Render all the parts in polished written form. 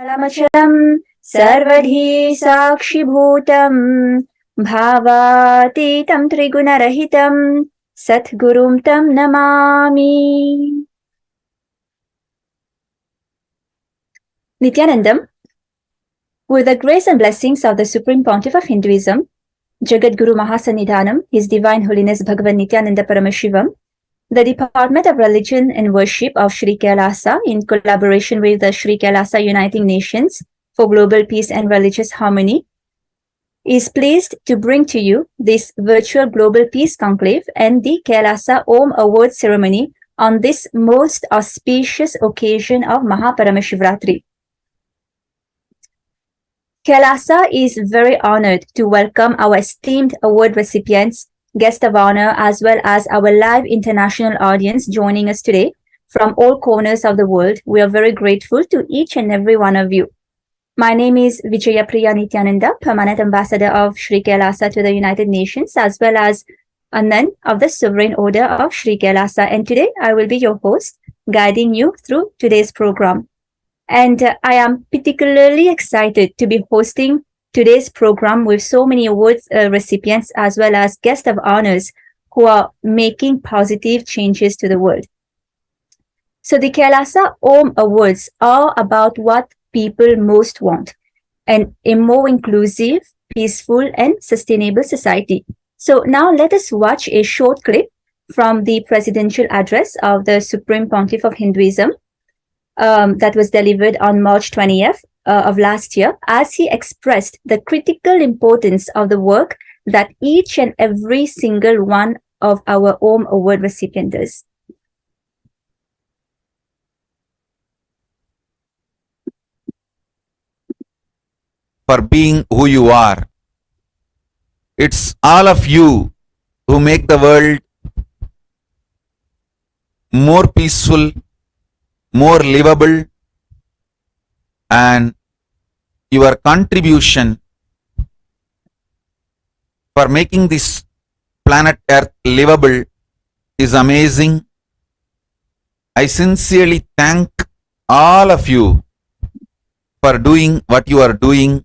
अलमचलं सर्वधी साक्षिभूतं भावातीतं त्रिगुणरहितं सद्गुरुं तं Namami. Nithyanandam, with the grace and blessings of the Supreme Pontiff of Hinduism, Jagat Guru Mahasannidhanam, His Divine Holiness Bhagavan Nithyananda Paramashivam, the Department of Religion and Worship of Sri KAILASA, in collaboration with the Sri KAILASA Uniting Nations for Global Peace and Religious Harmony, is pleased to bring to you this virtual Global Peace Conclave and the KAILASA Om Award Ceremony on this most auspicious occasion of MahaParamashivaratri. KAILASA is very honored to welcome our esteemed award recipients, guest of honor, as well as our live international audience joining us today from all corners of the world. We are very grateful to each and every one of you. My name is Vijayapriya Nithyananda, Permanent Ambassador of Sri KAILASA to the United Nations, as well as a nun of the Sovereign Order of Sri KAILASA. And today I will be your host, guiding you through today's program. And I am particularly excited to be hosting today's program with so many awards recipients as well as guests of honors who are making positive changes to the world. So the KAILASA Om Awards are about what people most want, and a more inclusive, peaceful and sustainable society. So now let us watch a short clip from the presidential address of the Supreme Pontiff of Hinduism that was delivered on March 20th of last year, as he expressed the critical importance of the work that each and every single one of our Om Award recipients does. For being who you are. It's all of you who make the world more peaceful, more livable, and your contribution for making this planet Earth livable is amazing. I sincerely thank all of you for doing what you are doing,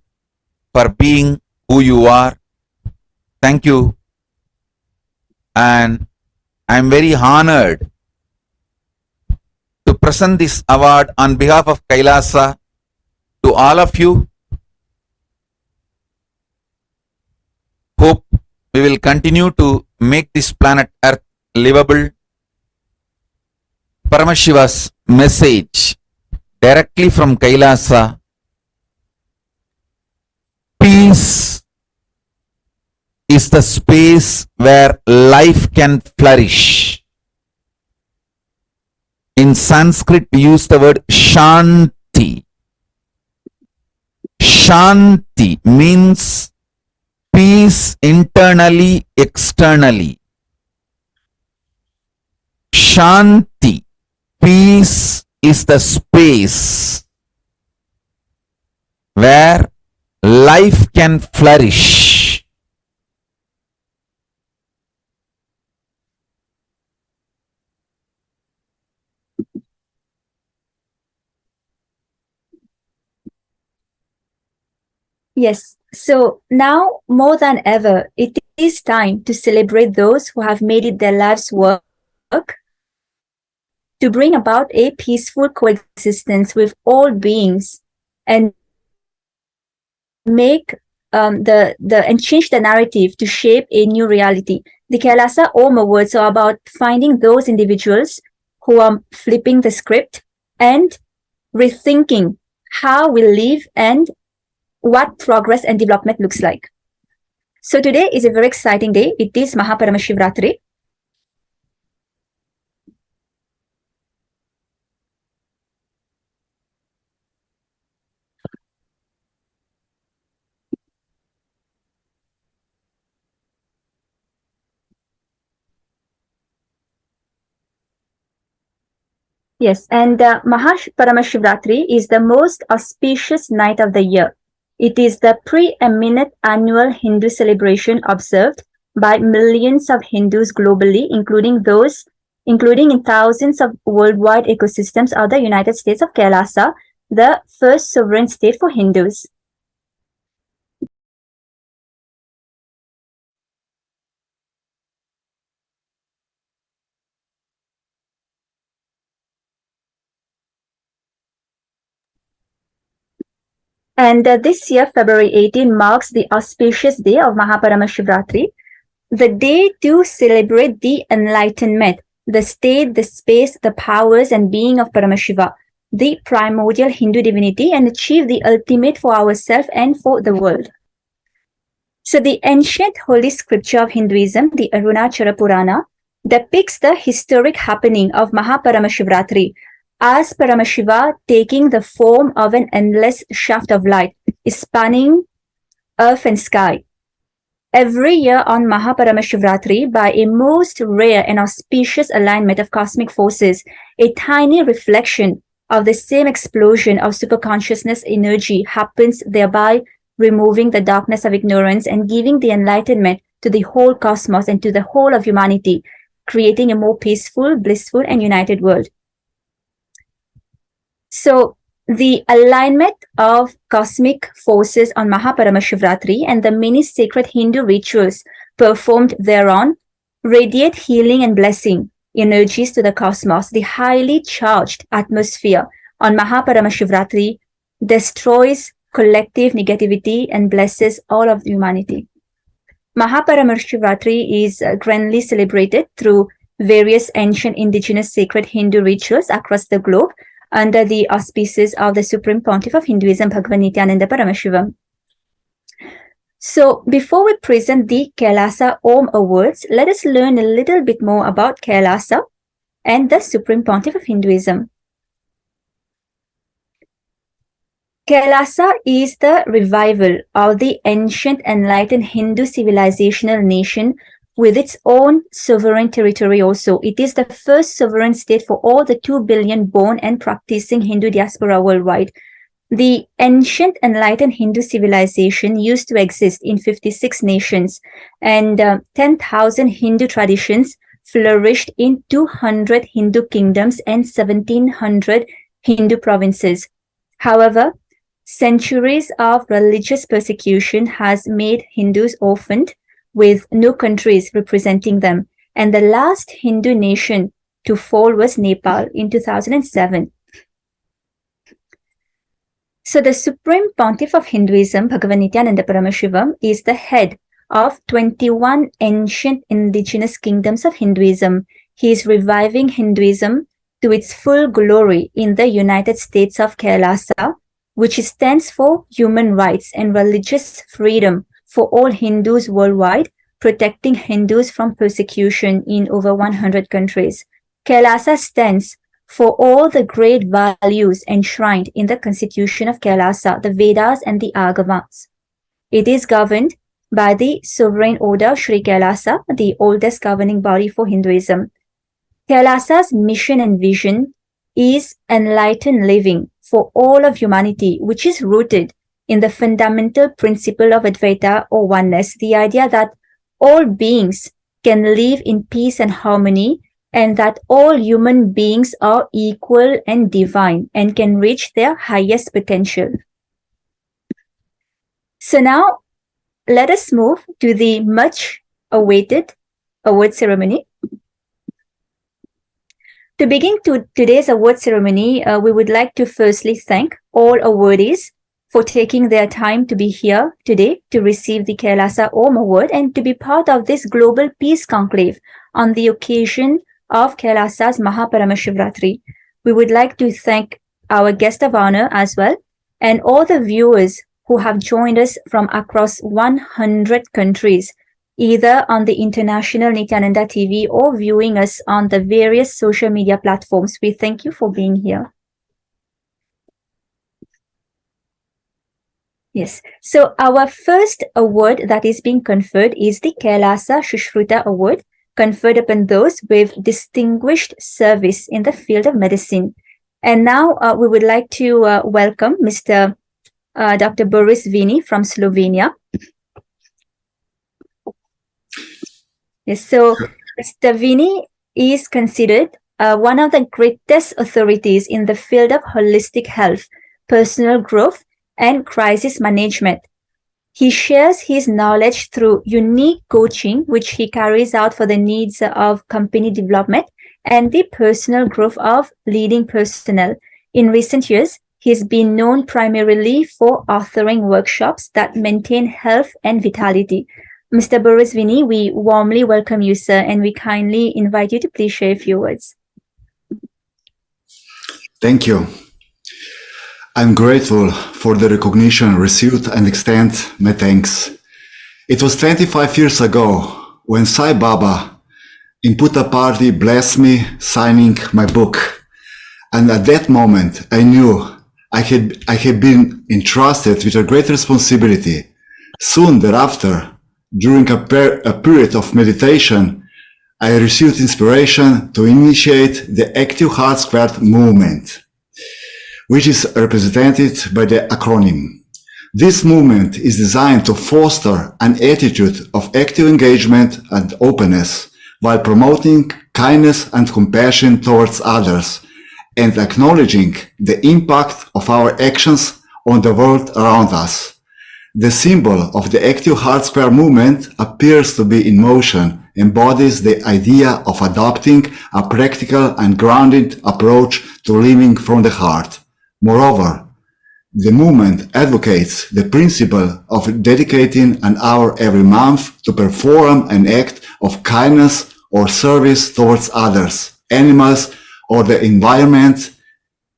for being who you are. Thank you. And I am very honored to present this award on behalf of KAILASA to all of you. Hope we will continue to make this planet Earth livable. Paramashiva's message directly from KAILASA. Peace is the space where life can flourish. In Sanskrit, we use the word Shanti. Shanti means peace internally, externally. Shanti, peace is the space where life can flourish. Yes, so now more than ever, it is time to celebrate those who have made it their life's work to bring about a peaceful coexistence with all beings and make and change the narrative to shape a new reality. The KAILASA Om Awards are about finding those individuals who are flipping the script and rethinking how we live and what progress and development looks like. So today is a very exciting day. It is MahaParamashivaratri. Yes, and MahaParamashivaratri is the most auspicious night of the year. It is the preeminent annual Hindu celebration observed by millions of Hindus globally, including in thousands of worldwide ecosystems of the United States of KAILASA, the first sovereign state for Hindus. And this year, February 18, marks the auspicious day of MahaParamashivaratri, the day to celebrate the Enlightenment, the state, the space, the powers and being of Paramashiva, the primordial Hindu divinity, and achieve the ultimate for ourselves and for the world. So the ancient holy scripture of Hinduism, the Arunachara Purana, depicts the historic happening of MahaParamashivaratri as Paramashiva taking the form of an endless shaft of light, spanning earth and sky. Every year on MahaParamashivaratri, by a most rare and auspicious alignment of cosmic forces, a tiny reflection of the same explosion of superconsciousness energy happens, thereby removing the darkness of ignorance and giving the enlightenment to the whole cosmos and to the whole of humanity, creating a more peaceful, blissful, and united world. So, the alignment of cosmic forces on MahaParamashivaratri and the many sacred Hindu rituals performed thereon radiate healing and blessing energies to the cosmos. The highly charged atmosphere on MahaParamashivaratri destroys collective negativity and blesses all of humanity. MahaParamashivaratri is grandly celebrated through various ancient indigenous sacred Hindu rituals across the globe under the auspices of the Supreme Pontiff of Hinduism, Bhagavan Nithyananda Paramashivam. So, before we present the KAILASA Om Awards, let us learn a little bit more about KAILASA and the Supreme Pontiff of Hinduism. KAILASA is the revival of the ancient enlightened Hindu civilizational nation with its own sovereign territory also. It is the first sovereign state for all the 2 billion born and practicing Hindu diaspora worldwide. The ancient enlightened Hindu civilization used to exist in 56 nations, and 10,000 Hindu traditions flourished in 200 Hindu kingdoms and 1,700 Hindu provinces. However, centuries of religious persecution has made Hindus orphaned, with no countries representing them, and the last Hindu nation to fall was Nepal in 2007. So the Supreme Pontiff of Hinduism, Bhagavan Nithyananda Paramashivam, is the head of 21 ancient indigenous kingdoms of Hinduism. He is reviving Hinduism to its full glory in the United States of KAILASA, which stands for human rights and religious freedom for all Hindus worldwide, protecting Hindus from persecution in over 100 countries. KAILASA stands for all the great values enshrined in the constitution of KAILASA, the Vedas and the Agamas. It is governed by the sovereign order Sri KAILASA, the oldest governing body for Hinduism. KAILASA's mission and vision is enlightened living for all of humanity, which is rooted in the fundamental principle of Advaita or oneness, the idea that all beings can live in peace and harmony, and that all human beings are equal and divine and can reach their highest potential. So now, let us move to the much awaited award ceremony. To begin today's award ceremony, we would like to firstly thank all awardees for taking their time to be here today to receive the KAILASA Om Award and to be part of this global peace conclave on the occasion of KAILASA's MahaParamashivaratri. We would like to thank our guest of honor as well and all the viewers who have joined us from across 100 countries, either on the international Nithyananda TV or viewing us on the various social media platforms. We thank you for being here. Yes, so our first award that is being conferred is the KAILASA Shushruta Award, conferred upon those with distinguished service in the field of medicine. And now we would like to welcome Mr. Dr. Boris Vini from Slovenia. Yes, so Mr. Vini is considered one of the greatest authorities in the field of holistic health, personal growth, and crisis management. He shares his knowledge through unique coaching, which he carries out for the needs of company development and the personal growth of leading personnel. In recent years, he's been known primarily for authoring workshops that maintain health and vitality. Mr. Boris Vini, we warmly welcome you, sir, and we kindly invite you to please share a few words. Thank you. I'm grateful for the recognition received and extend my thanks. It was 25 years ago when Sai Baba in Puttaparthi blessed me signing my book. And at that moment, I knew I had been entrusted with a great responsibility. Soon thereafter, during a period of meditation, I received inspiration to initiate the Active Heart Squared movement, which is represented by the acronym. This movement is designed to foster an attitude of active engagement and openness while promoting kindness and compassion towards others and acknowledging the impact of our actions on the world around us. The symbol of the Active Heart Square movement appears to be in motion, embodies the idea of adopting a practical and grounded approach to living from the heart. Moreover, the movement advocates the principle of dedicating an hour every month to perform an act of kindness or service towards others, animals, or the environment,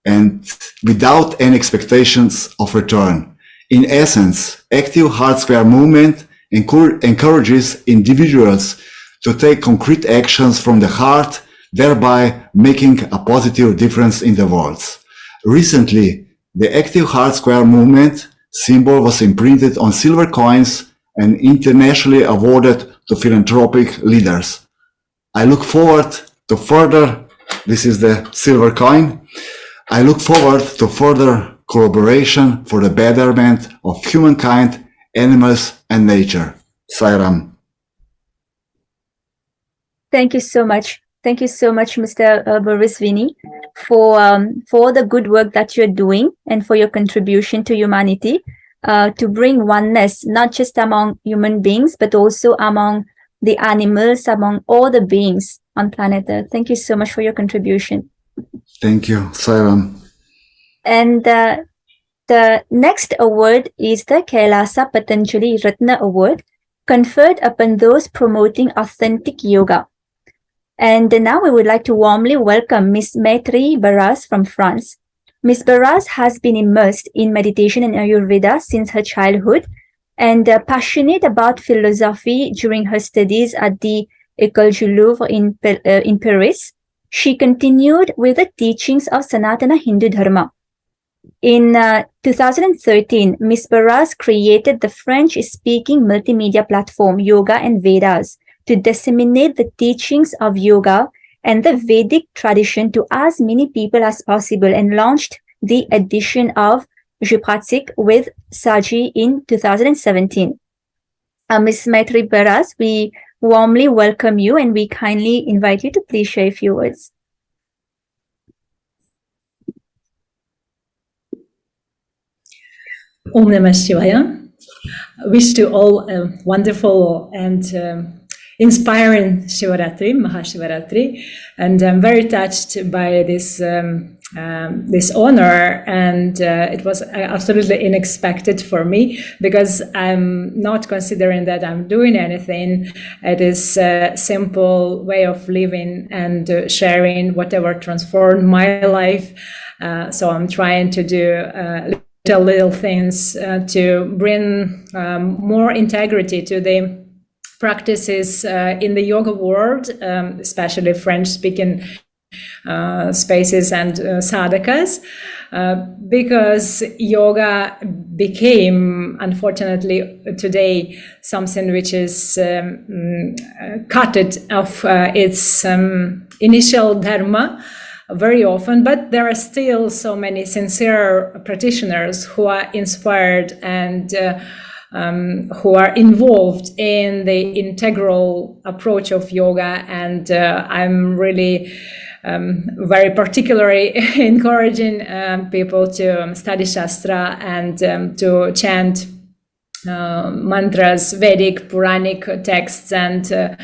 and without any expectations of return. In essence, Active Heart Square movement encourages individuals to take concrete actions from the heart, thereby making a positive difference in the world. Recently, the Active Heart Square movement symbol was imprinted on silver coins and internationally awarded to philanthropic leaders. I look forward to further, this is the silver coin, I look forward to further collaboration for the betterment of humankind, animals, and nature. Sairam. Thank you so much. Thank you so much, Mr. Boris Vini, for the good work that you're doing and for your contribution to humanity, to bring oneness, not just among human beings, but also among the animals, among all the beings on planet Earth. Thank you so much for your contribution. Thank you, Sairam. And the next award is the KAILASA Patanjali Ratna Award, conferred upon those promoting authentic yoga. And now we would like to warmly welcome Ms. Maitri Barras from France. Ms. Barras has been immersed in meditation and Ayurveda since her childhood, and passionate about philosophy during her studies at the École du Louvre in Paris. She continued with the teachings of Sanatana Hindu Dharma. In 2013, Ms. Barras created the French-speaking multimedia platform Yoga and Vedas to disseminate the teachings of yoga and the Vedic tradition to as many people as possible, and launched the edition of Je Pratique with Saji in 2017. Ms. Maitri Barras, we warmly welcome you and we kindly invite you to please share a few words. Om Namah Shivaya. Wish to all a wonderful and inspiring Shivaratri, MahaParamashivaratri, and I'm very touched by this this honor, and it was absolutely unexpected for me, because I'm not considering that I'm doing anything. It is a simple way of living and sharing whatever transformed my life. So I'm trying to do little things to bring more integrity to the practices in the yoga world, especially French-speaking spaces and sadhakas, because yoga became, unfortunately, today something which is cut off its initial dharma very often, but there are still so many sincere practitioners who are inspired and who are involved in the integral approach of yoga, and I'm really very particularly encouraging people to study Shastra and to chant mantras, Vedic, Puranic texts, and to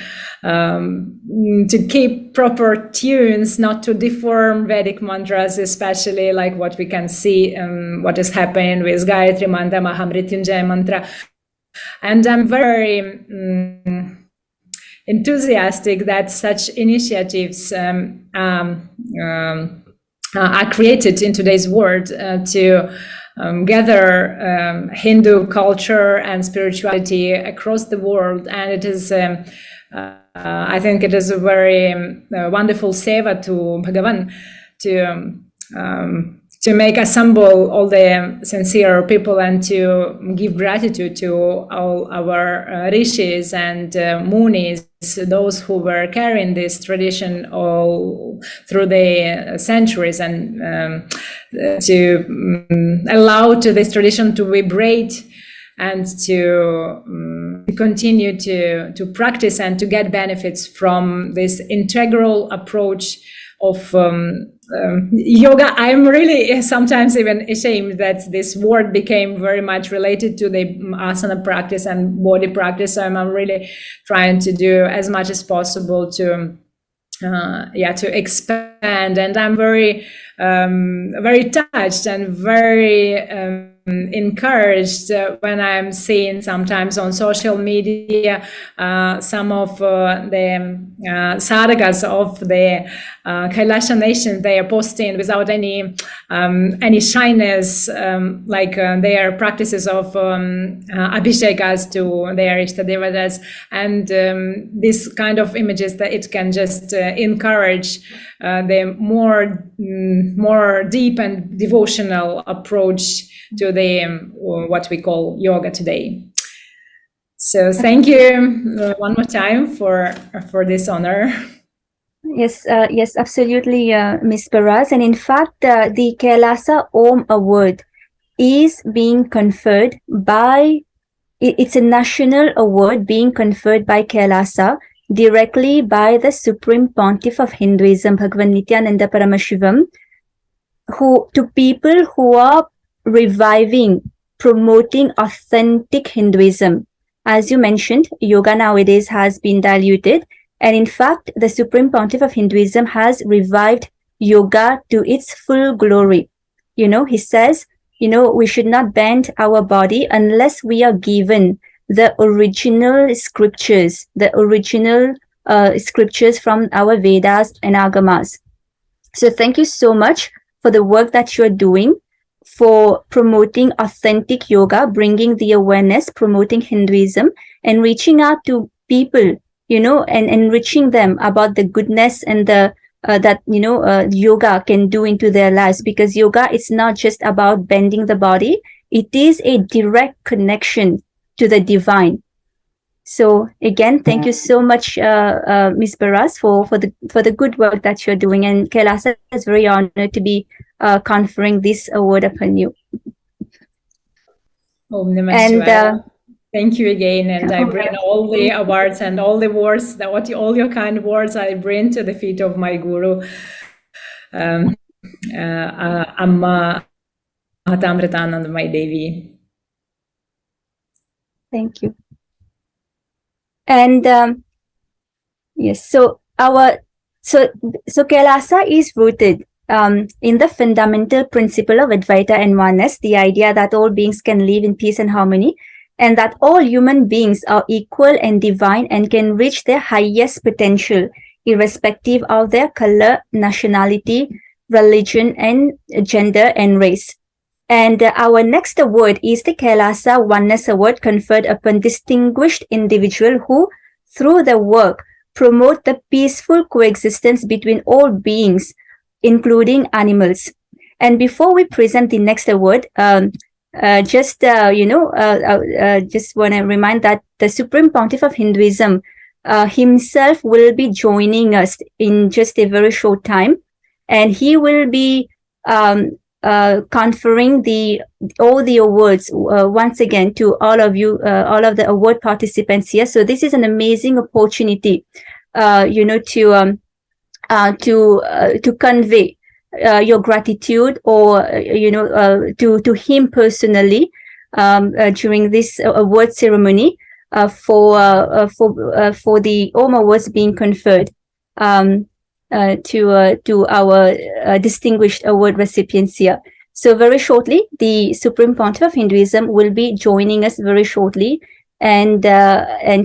keep proper tunes, not to deform Vedic mantras, especially like what we can see, what is happening with Gayatri Mantra, Mahamrityunjaya Mantra. And I'm very enthusiastic that such initiatives are created in today's world to gather Hindu culture and spirituality across the world. And it is, I think it is a very wonderful seva to Bhagavan to make assemble all the sincere people and to give gratitude to all our rishis and munis, those who were carrying this tradition all through the centuries, and to allow to this tradition to vibrate and to continue to practice and to get benefits from this integral approach of yoga. I'm really sometimes even ashamed that this word became very much related to the asana practice and body practice. So I'm really trying to do as much as possible to expand. And I'm very touched and very encouraged when I'm seeing sometimes on social media some of the sadhakas of the Kailasa nation. They are posting without any shyness, like their practices of abhishekas to their ishtadevatas, and this kind of images that it can just encourage the more deep and devotional approach to the what we call yoga today. So thank you one more time for this honor. Yes, yes, absolutely, Ms. Paras. And in fact, the Kailasa Om Award is being conferred by, it's a national award being conferred by Kailasa directly by the Supreme Pontiff of Hinduism, Bhagavan Nithyananda Paramashivam, to people who are reviving, promoting authentic Hinduism. As you mentioned, yoga nowadays has been diluted. And in fact, the Supreme Pontiff of Hinduism has revived yoga to its full glory. You know, he says, we should not bend our body unless we are given the original scriptures, scriptures from our Vedas and Agamas. So thank you so much for the work that you're doing for promoting authentic yoga, bringing the awareness, promoting Hinduism, and reaching out to people, and enriching them about the goodness and the yoga can do into their lives. Because yoga is not just about bending the body; it is a direct connection to the divine. So again, thank you so much, Ms. Paras, for the good work that you're doing. And Kailasa is very honored to be conferring this award upon you. Om Namah Shivaya. Thank you again, and I bring all the awards and all the words, all your kind words, I bring to the feet of my Guru, Amma Mahatamritanandamai Devi. Thank you. And yes, so Kailasa is rooted in the fundamental principle of Advaita and oneness, the idea that all beings can live in peace and harmony, and that all human beings are equal and divine and can reach their highest potential, irrespective of their color, nationality, religion, and gender and race. And our next award is the Kailasa Oneness Award, conferred upon distinguished individual who, through their work, promote the peaceful coexistence between all beings, including animals. And before we present the next award, just want to remind that the Supreme Pontiff of Hinduism himself will be joining us in just a very short time, and he will be conferring all the awards once again to all of you, all of the award participants here. So this is an amazing opportunity, to to convey your gratitude, or to him personally during this award ceremony for the OM awards being conferred to our distinguished award recipients here. So very shortly, the Supreme Pontiff of Hinduism will be joining us very shortly and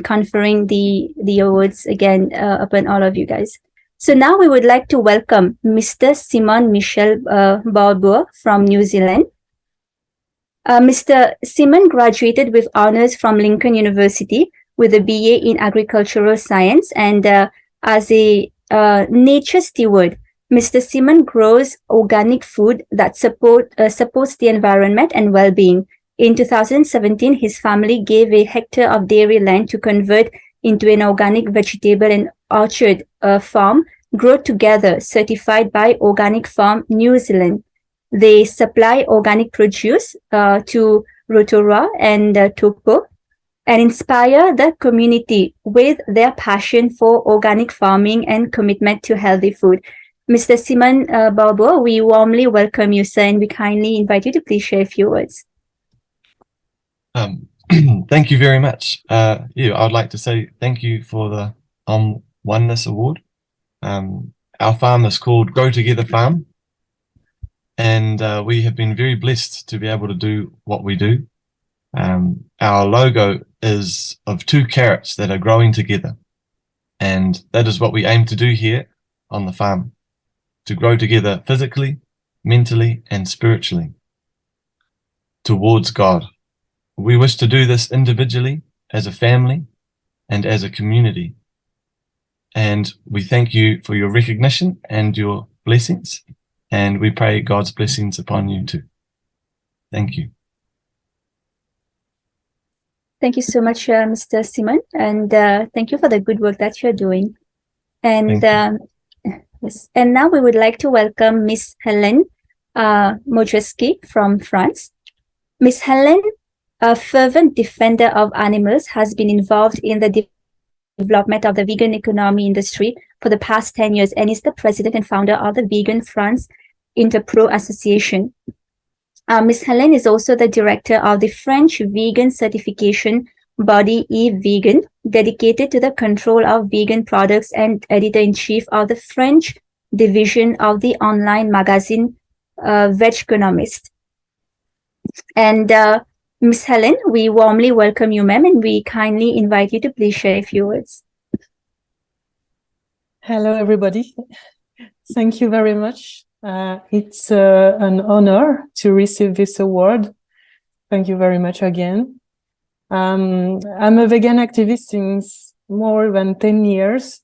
conferring the awards again upon all of you guys. So now we would like to welcome Mr. Simon Michel Barbour from New Zealand. Mr. Simon graduated with honors from Lincoln University with a BA in Agricultural Science, and as a nature steward, Mr. Simon grows organic food that supports the environment and well-being. In 2017, his family gave a hectare of dairy land to convert into an organic vegetable and orchard farm, Grow Together, certified by Organic Farm New Zealand. They supply organic produce to Rotorua and Taupo and inspire the community with their passion for organic farming and commitment to healthy food. Mr. Simon Barbour, we warmly welcome you, sir, and we kindly invite you to please share a few words. Thank you very much. I would like to say thank you for the Oneness Award. Our farm is called Grow Together Farm, and we have been very blessed to be able to do what we do. Our logo is of 2 carrots that are growing together, and that is what we aim to do here on the farm, to grow together physically, mentally, and spiritually towards God. We wish to do this individually, as a family, and as a community. And we thank you for your recognition and your blessings, and we pray God's blessings upon you too. Thank you. Thank you so much, Mr. Simon, and thank you for the good work that you're doing. And yes, and now we would like to welcome Miss Helen Modreski from France. Miss Helen, a fervent defender of animals, has been involved in the development of the vegan economy industry for the past 10 years and is the president and founder of the Vegan France Interpro Association. Ms. Helen is also the director of the French vegan certification body eVegan, dedicated to the control of vegan products, and editor-in-chief of the French division of the online magazine Vegconomist. And Ms. Helen, we warmly welcome you, ma'am, and we kindly invite you to please share a few words. Hello, everybody. Thank you very much. It's an honor to receive this award. Thank you very much again. I'm a vegan activist since more than 10 years,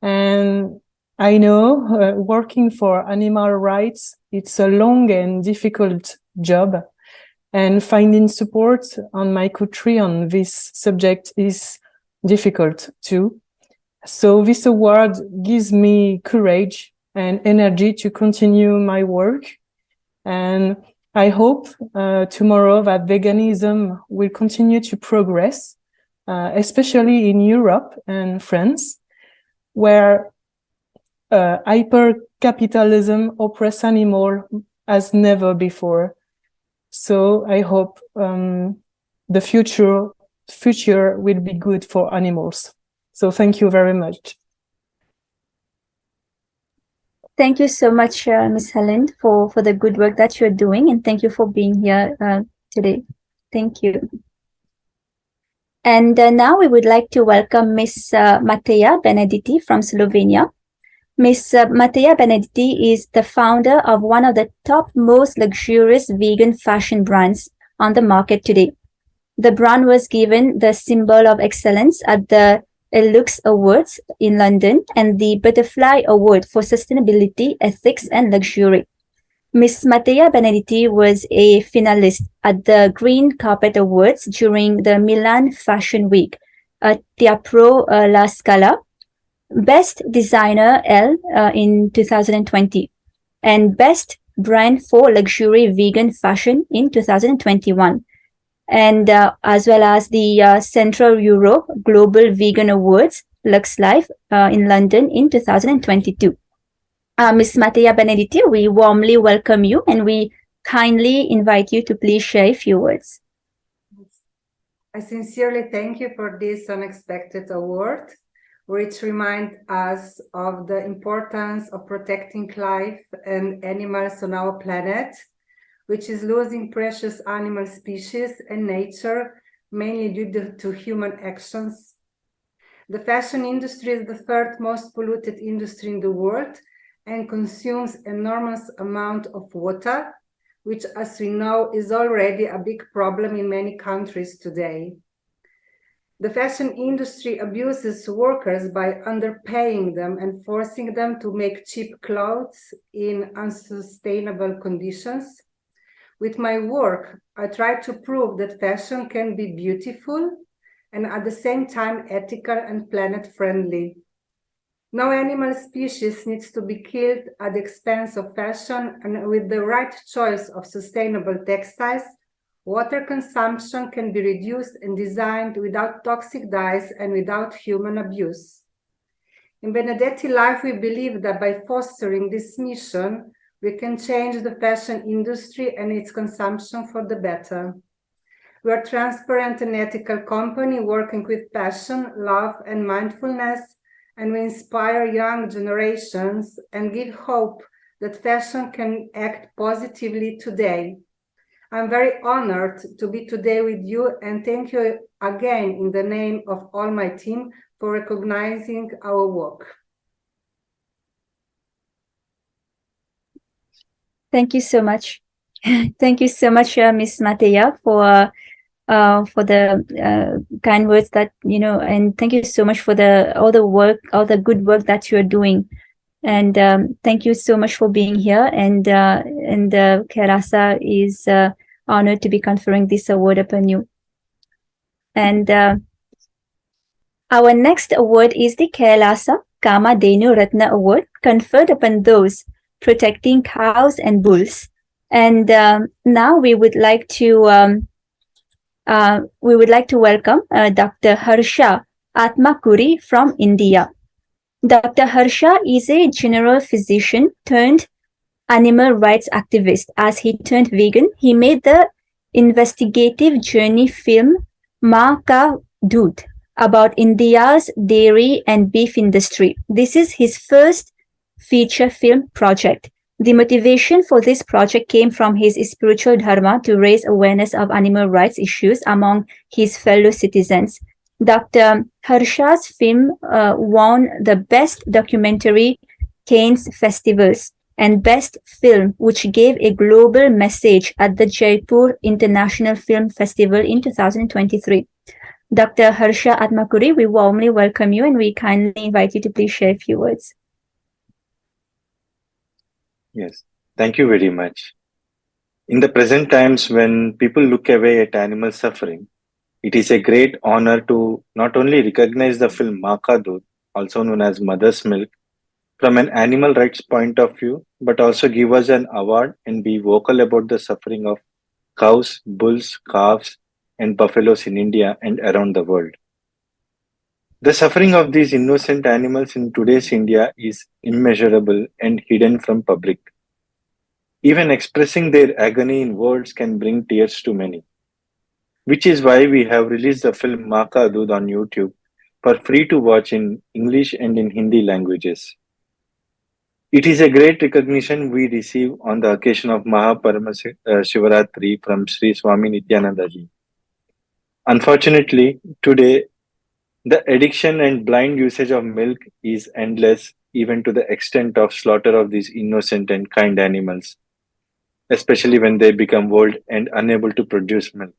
and I know working for animal rights, it's a long and difficult job, and finding support on my country on this subject is difficult too. So this award gives me courage and energy to continue my work. And I hope tomorrow that veganism will continue to progress, especially in Europe and France, where hyper-capitalism oppresses animals as never before. So I hope the future will be good for animals. So thank you very much. Thank you so much, Ms. Helen, for the good work that you're doing, and thank you for being here today. Thank you. And now we would like to welcome Ms. Mateja Benedetti from Slovenia. Ms. Mateja Benedetti is the founder of one of the top most luxurious vegan fashion brands on the market today. The brand was given the symbol of excellence at the Lux Awards in London and the Butterfly Award for Sustainability, Ethics and Luxury. Ms. Mateja Benedetti was a finalist at the Green Carpet Awards during the Milan Fashion Week, Teatro La Scala, Best Designer L in 2020, and Best Brand for Luxury Vegan Fashion in 2021. And as well as the Central Europe Global Vegan Awards, Lux Life in London in 2022. Ms. Mattia Benedetti, we warmly welcome you and we kindly invite you to please share a few words. I sincerely thank you for this unexpected award, which reminds us of the importance of protecting life and animals on our planet, which is losing precious animal species and nature, mainly due to human actions. The fashion industry is the third most polluted industry in the world and consumes enormous amount of water, which, as we know, is already a big problem in many countries today. The fashion industry abuses workers by underpaying them and forcing them to make cheap clothes in unsustainable conditions. With my work, I try to prove that fashion can be beautiful and at the same time ethical and planet-friendly. No animal species needs to be killed at the expense of fashion, and with the right choice of sustainable textiles, water consumption can be reduced and designed without toxic dyes and without human abuse. In Benedetti Life, we believe that by fostering this mission, we can change the fashion industry and its consumption for the better. We are a transparent and ethical company working with passion, love, and mindfulness, and we inspire young generations and give hope that fashion can act positively today. I'm very honored to be today with you, and thank you again in the name of all my team for recognizing our work. Thank you so much. Thank you so much, Ms. Mattia, for the kind words that, and thank you so much for all the good work that you're doing. And thank you so much for being here. And KAILASA is honored to be conferring this award upon you. And our next award is the KAILASA Kama Dhenu Ratna Award, conferred upon those protecting cows and bulls. And now we would like to welcome Dr. Harsha Atmakuri from India. Dr. Harsha is a general physician turned animal rights activist. As he turned vegan, he made the investigative journey film Maa Ka Doodh about India's dairy and beef industry. This is his first feature film project. The motivation for this project came from his spiritual dharma to raise awareness of animal rights issues among his fellow citizens. Dr. Harsha's film won the Best Documentary Cannes Festivals and Best Film, which gave a global message at the Jaipur International Film Festival in 2023. Dr. Harsha Atmakuri, we warmly welcome you and we kindly invite you to please share a few words. Yes, thank you very much. In the present times when people look away at animal suffering, it is a great honor to not only recognize the film Maa Ka Doodh, also known as Mother's Milk, from an animal rights point of view, but also give us an award and be vocal about the suffering of cows, bulls, calves, and buffaloes in India and around the world. The suffering of these innocent animals in today's India is immeasurable and hidden from public. Even expressing their agony in words can bring tears to many, which is why we have released the film Maa Ka Doodh on YouTube for free to watch in English and in Hindi languages. It is a great recognition we receive on the occasion of MahaParamashivaratri from Sri Swami Nithyananda ji. Unfortunately, today, the addiction and blind usage of milk is endless, even to the extent of slaughter of these innocent and kind animals, especially when they become old and unable to produce milk.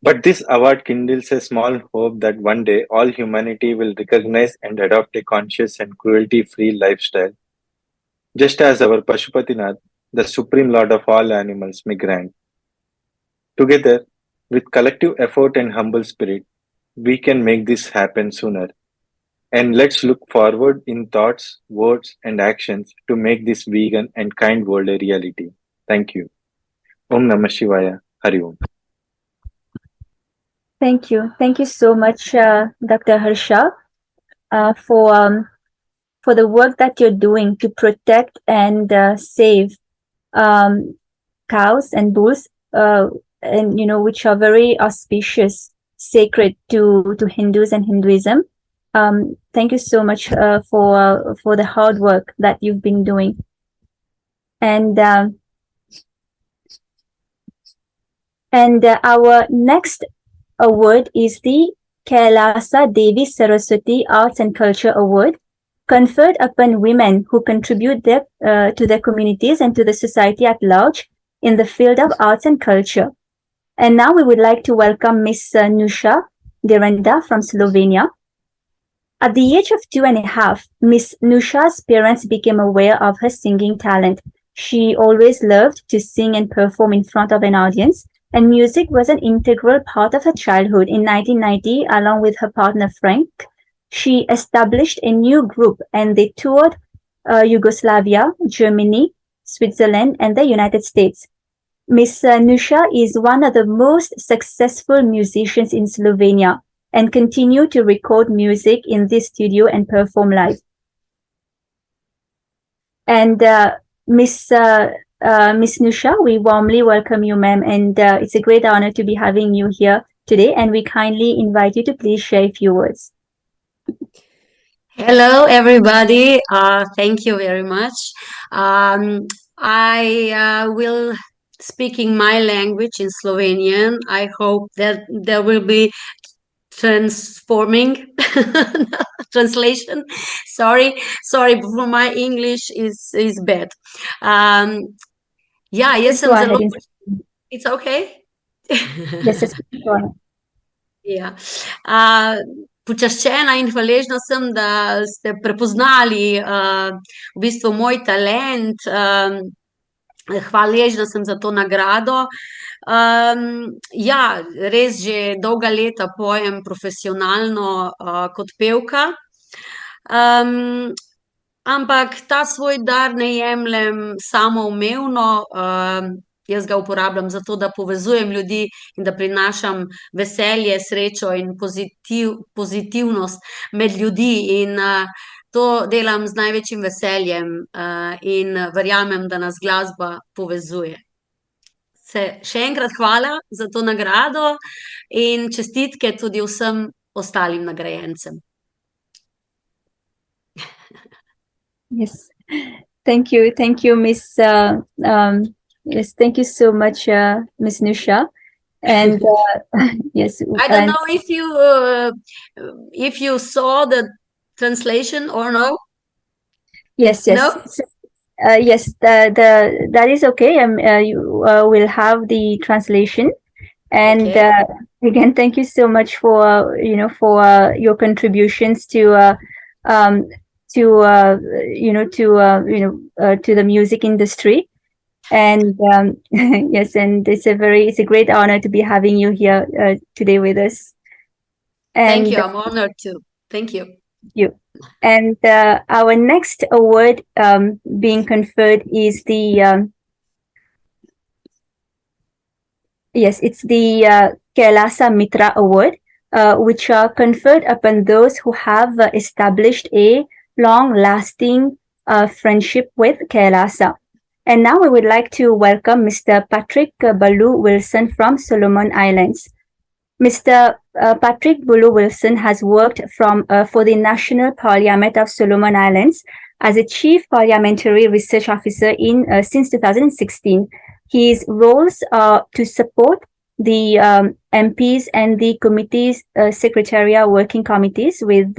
But this award kindles a small hope that one day all humanity will recognize and adopt a conscious and cruelty-free lifestyle, just as our Pashupatinath, the supreme lord of all animals, may grant. Together, with collective effort and humble spirit, we can make this happen sooner. And let's look forward in thoughts, words, and actions to make this vegan and kind world a reality. Thank you. Om Namah Shivaya. Hari Om. Thank you. Thank you so much, Dr. Harsha, for for the work that you're doing to protect and save cows and bulls, and which are very auspicious, sacred to Hindus and Hinduism. Thank you so much for the hard work that you've been doing. And our next award is the KAILASA Devi Saraswati Arts and Culture Award, conferred upon women who contribute to their communities and to the society at large in the field of arts and culture. And now we would like to welcome Miss Nusha Direnda from Slovenia. At the age of 2.5, Miss Nusha's parents became aware of her singing talent. She always loved to sing and perform in front of an audience, and music was an integral part of her childhood. In 1990, along with her partner Frank, she established a new group, and they toured Yugoslavia, Germany, Switzerland, and the United States. Miss Nusha is one of the most successful musicians in Slovenia and continue to record music in this studio and perform live. And Miss Nusha, we warmly welcome you, ma'am, and it's a great honor to be having you here today, and we kindly invite you to please share a few words. Hello, everybody. Thank you very much. I will speak in my language, in Slovenian. I hope that there will be transforming translation. Sorry, for my English is bad. Yeah, yes, Go ahead. it's okay. Yes, go ahead. Ja. Počaščena in hvaležna sem, da ste prepoznali v bistvu moj talent. Hvaležna sem za to nagrado. Ja, res že dolga leta pojem profesionalno kot pevka. Ampak ta svoj dar ne jemljem samoumevno. Jaz ga uporabljam zato, da povezujem ljudi in da prinašam veselje, srečo in pozitivnost med ljudi. In to delam z največjim veseljem in verjamem, da nas glasba povezuje. Še enkrat hvala za to nagrado in čestitke tudi vsem ostalim nagrajencem. Yes, thank you, Miss. Yes, thank you so much, Miss Nusha. And yes, I don't know if you saw the translation or no. Yes. No? Yes, that is okay. You will have the translation. And Okay. again, thank you so much for your contributions to the music industry. And yes, and it's a great honor to be having you here today with us. And Thank you. I'm honored too. Thank you. And our next award being conferred is it's the KAILASA Mitra Award, which are conferred upon those who have established a long-lasting friendship with KAILASA. And now we would like to welcome Mr. Patrick Balu Wilson from Solomon Islands. Mr. Patrick Balu Wilson has worked for the National Parliament of Solomon Islands as a Chief Parliamentary Research Officer since 2016. His roles are to support the MPs and the committees, secretarial working committees with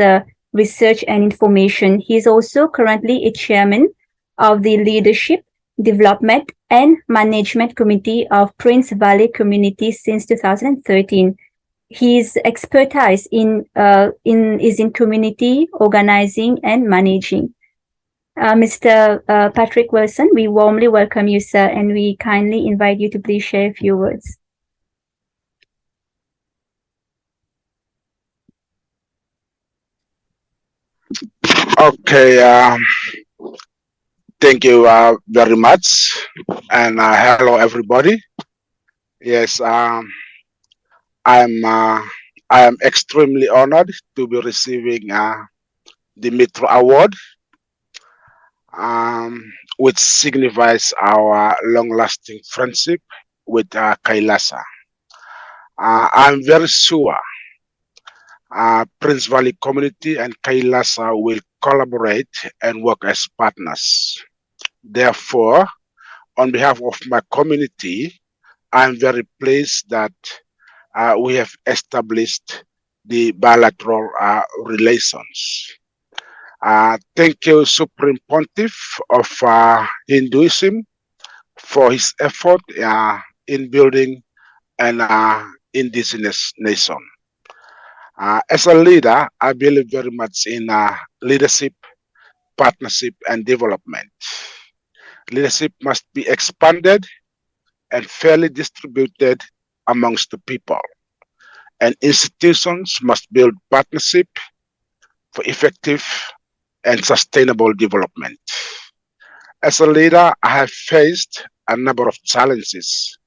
research and information. He is also currently a chairman of the Leadership, Development and Management Committee of Prince Valley Community since 2013. His expertise is in community organizing and managing. Mr. Patrick Wilson, we warmly welcome you, sir, and we kindly invite you to please share a few words. Okay, thank you very much, and hello everybody. Yes, I am extremely honored to be receiving the Mitra Award which signifies our long-lasting friendship with KAILASA. I'm very sure Prince Valley community and KAILASA will collaborate and work as partners. Therefore, on behalf of my community, I'm very pleased that we have established the bilateral relations. Thank you, Supreme Pontiff of Hinduism, for his effort in building an indigenous nation. As a leader, I believe very much in leadership, partnership, and development. Leadership must be expanded and fairly distributed amongst the people. And institutions must build partnership for effective and sustainable development. As a leader, I have faced a number of challenges,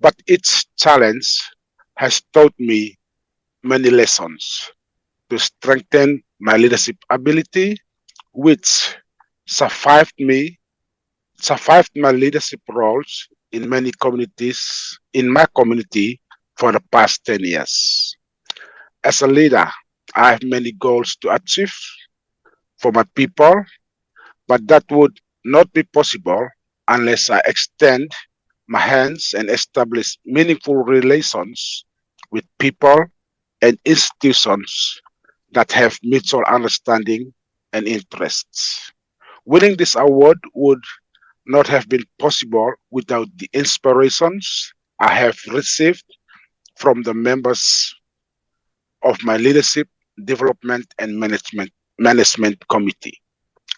but each challenge has taught me many lessons to strengthen my leadership ability, which survived my leadership roles in many communities, in my community for the past 10 years. As a leader, I have many goals to achieve for my people, but that would not be possible unless I extend my hands and establish meaningful relations with people and institutions that have mutual understanding and interests. Winning this award would not have been possible without the inspirations I have received from the members of my leadership, development, and management committee.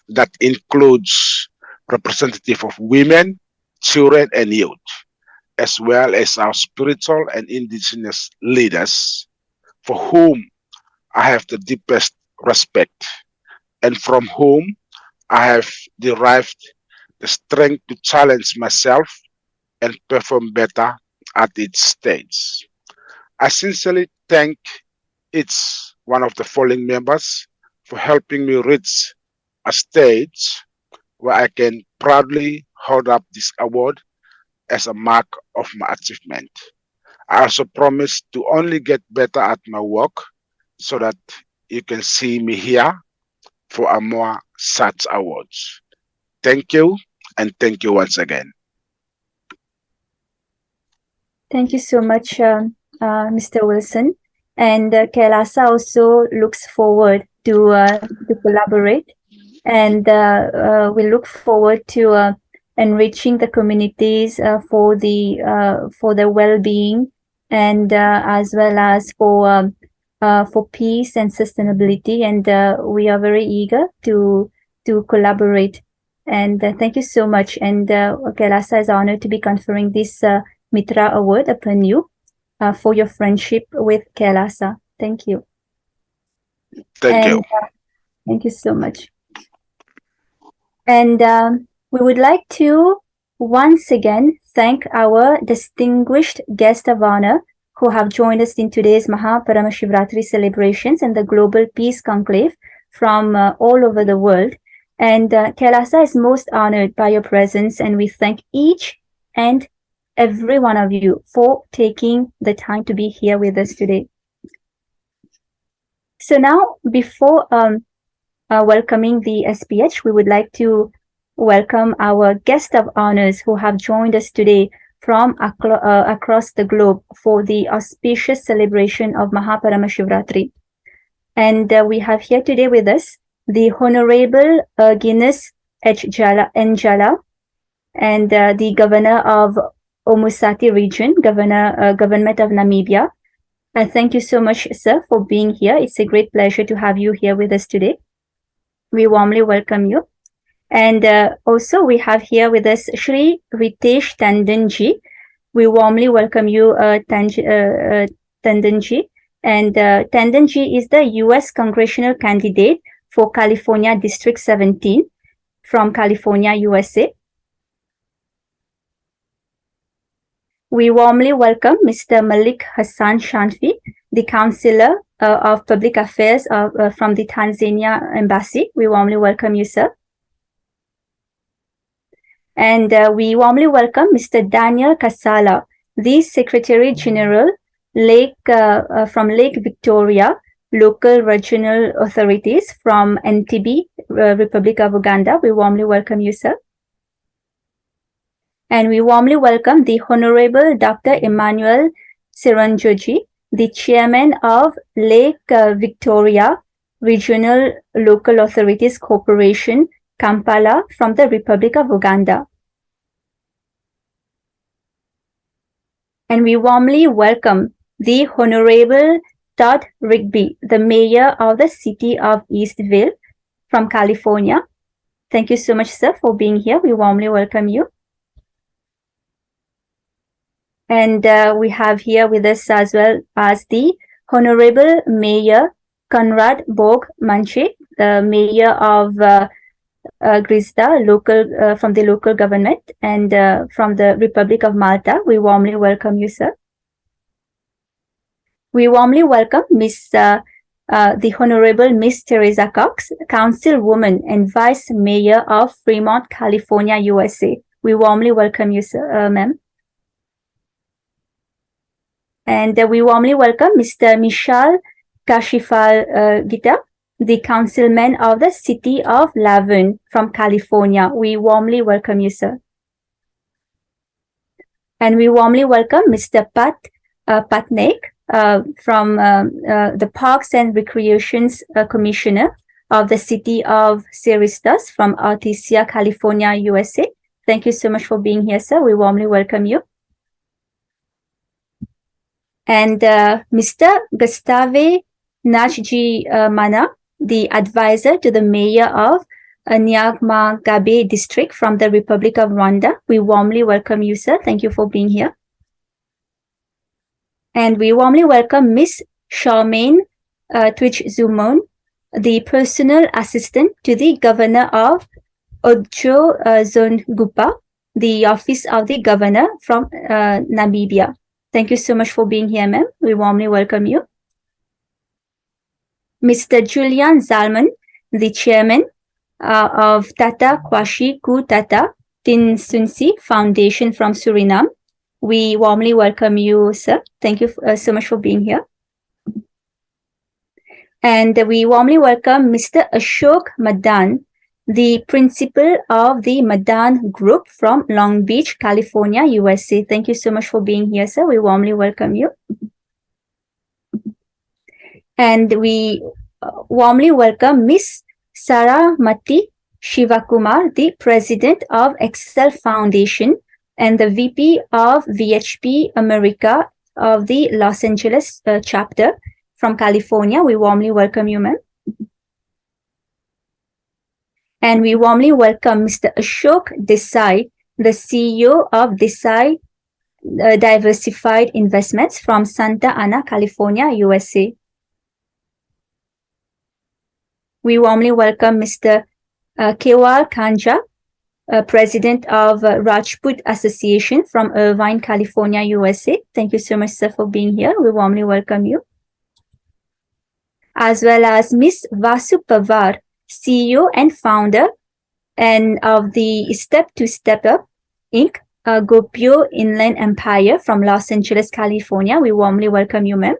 That includes representative of women, children, and youth, as well as our spiritual and indigenous leaders, for whom I have the deepest respect and from whom I have derived the strength to challenge myself and perform better at each stage. I sincerely thank each one of the following members for helping me reach a stage where I can proudly hold up this award as a mark of my achievement. I also promise to only get better at my work so that you can see me here for a more such awards. Thank you, and thank you once again. Thank you so much, Mr. Wilson. And KAILASA also looks forward to collaborate, and we look forward to enriching the communities for their well-being, and as well as for peace and sustainability. And we are very eager to collaborate. And thank you so much. And KAILASA is honored to be conferring this Mitra Award upon you for your friendship with KAILASA. Thank you. Thank you. Thank you so much. And we would like to once again thank our distinguished guest of honor who have joined us in today's MahaParamashivaratri celebrations and the Global Peace Conclave from all over the world. And KAILASA is most honored by your presence, and we thank each and every one of you for taking the time to be here with us today. So now, before welcoming the SPH, we would like to welcome our guest of honors who have joined us today from across the globe for the auspicious celebration of MahaParamashivaratri. And we have here today with us the Honorable Guinness H. Njala, and the Governor of Omusati Region, Government of Namibia. Thank you so much, sir, for being here. It's a great pleasure to have you here with us today. We warmly welcome you. And also we have here with us Shri Ritesh Tandonji. We warmly welcome you, Tandonji. And Tandonji is the U.S. congressional candidate for California District 17 from California, USA. We warmly welcome Mr. Malik Hassan Shanfi, the Counselor of Public Affairs from the Tanzania Embassy. We warmly welcome you, sir. And we warmly welcome Mr. Daniel Casala, the Secretary General from Lake Victoria, Local Regional Authorities from Entebbe, Republic of Uganda. We warmly welcome you, sir. And we warmly welcome the Honorable Dr. Emmanuel Siranjoji, the Chairman of Lake Victoria Regional Local Authorities Corporation, Kampala, from the Republic of Uganda. And we warmly welcome the Honorable Todd Rigby, the Mayor of the City of Eastville from California. Thank you so much, sir, for being here. We warmly welcome you. And we have here with us as well as the Honorable Mayor Conrad Borg Manche, the Mayor of Grizda, from the local government, and from the Republic of Malta. We warmly welcome you, sir. We warmly welcome the Honorable Miss Teresa Cox, Councilwoman and Vice Mayor of Fremont, California, USA. We warmly welcome you, sir, ma'am. And we warmly welcome Mr. Michal Kashifal Gita, the Councilman of the City of Laverne from California. We warmly welcome you, sir. And we warmly welcome Mr. Patnaik from the Parks and Recreations Commissioner of the City of Cerritos from Artesia, California, USA. Thank you so much for being here, sir. We warmly welcome you. And Mr. Gustave Najji Mana, the advisor to the mayor of Nyamagabe district from the Republic of Rwanda. We warmly welcome you, sir. Thank you for being here. And we warmly welcome Miss Charmaine Twitch Zumon, the personal assistant to the governor of Ojo Zongupa, the office of the governor from Namibia. Thank you so much for being here, ma'am. We warmly welcome you. Mr. Julian Zalman, the chairman of Tata Kwashi Ku Tata Tinsunsi Foundation from Suriname. We warmly welcome you, sir. Thank you so much for being here. And we warmly welcome Mr. Ashok Madan, the principal of the Madan Group from Long Beach, California, USA. Thank you so much for being here, sir. We warmly welcome you. And we warmly welcome Miss Sarah Mati Shivakumar, the president of Excel Foundation and the VP of VHP America of the Los Angeles chapter from California. We warmly welcome you, ma'am. And we warmly welcome Mr. Ashok Desai, the CEO of Desai Diversified Investments from Santa Ana, California, USA. We warmly welcome Mr. Kewal Kanja, President of Rajput Association from Irvine, California, USA. Thank you so much, sir, for being here. We warmly welcome you. As well as Miss Vasu Pawar, CEO and founder of the Step to Step Up, Inc., Gopio Inland Empire from Los Angeles, California. We warmly welcome you, ma'am.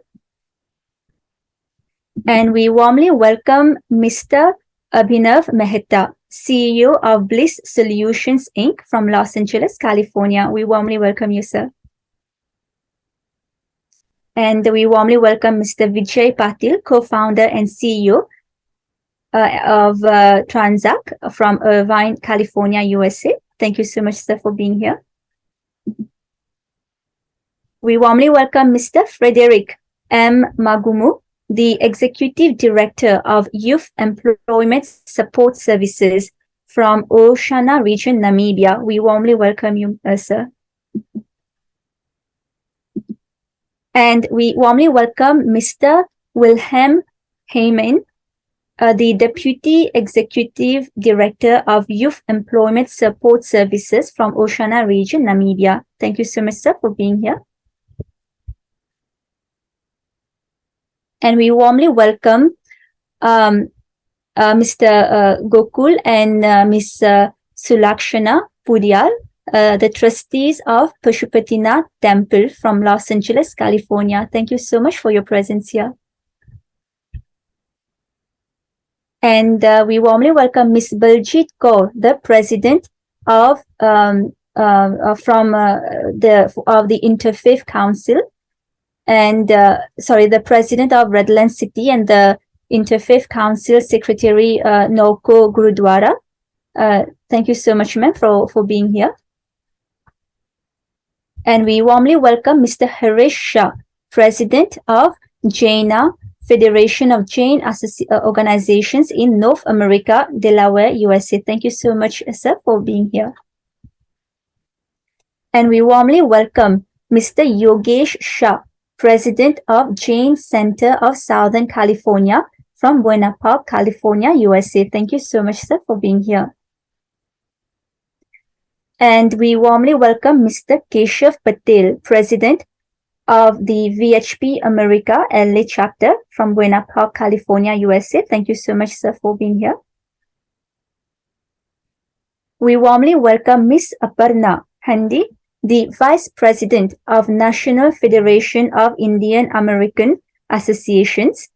And we warmly welcome Mr. Abhinav Mehta, CEO of Bliss Solutions, Inc. from Los Angeles, California. We warmly welcome you, sir. And we warmly welcome Mr. Vijay Patil, co-founder and CEO of Transact from Irvine, California, USA. Thank you so much, sir, for being here. We warmly welcome Mr. Frederick M. Magumu, the Executive Director of Youth Employment Support Services from Oshana Region, Namibia. We warmly welcome you, sir. And we warmly welcome Mr. Wilhelm Heyman, the Deputy Executive Director of Youth Employment Support Services from Oshana Region, Namibia. Thank you so much, sir, for being here. And we warmly welcome Mr. Gokul and Ms. Sulakshana Pudial, the trustees of Pashupatinath Temple from Los Angeles, California. Thank you so much for your presence here. And we warmly welcome Ms. Baljit Kaur, the president of the Interfaith Council, and the president of Redland City and the Interfaith Council Secretary Norco Gurudwara. Thank you so much, ma'am, for being here. And we warmly welcome Mr. Harish Shah, president of Jaina Federation of Jain Organizations in North America, Delaware, USA. Thank you so much, sir, for being here. And we warmly welcome Mr. Yogesh Shah, president of Jain Center of Southern California from Buena Park, California, USA. Thank you so much, sir, for being here. And we warmly welcome Mr. Keshav Patel, president of the VHP America LA chapter from Buena Park, California, USA. Thank you so much, sir, for being here. We warmly welcome Ms. Aparna Handi, the Vice President of National Federation of Indian American Associations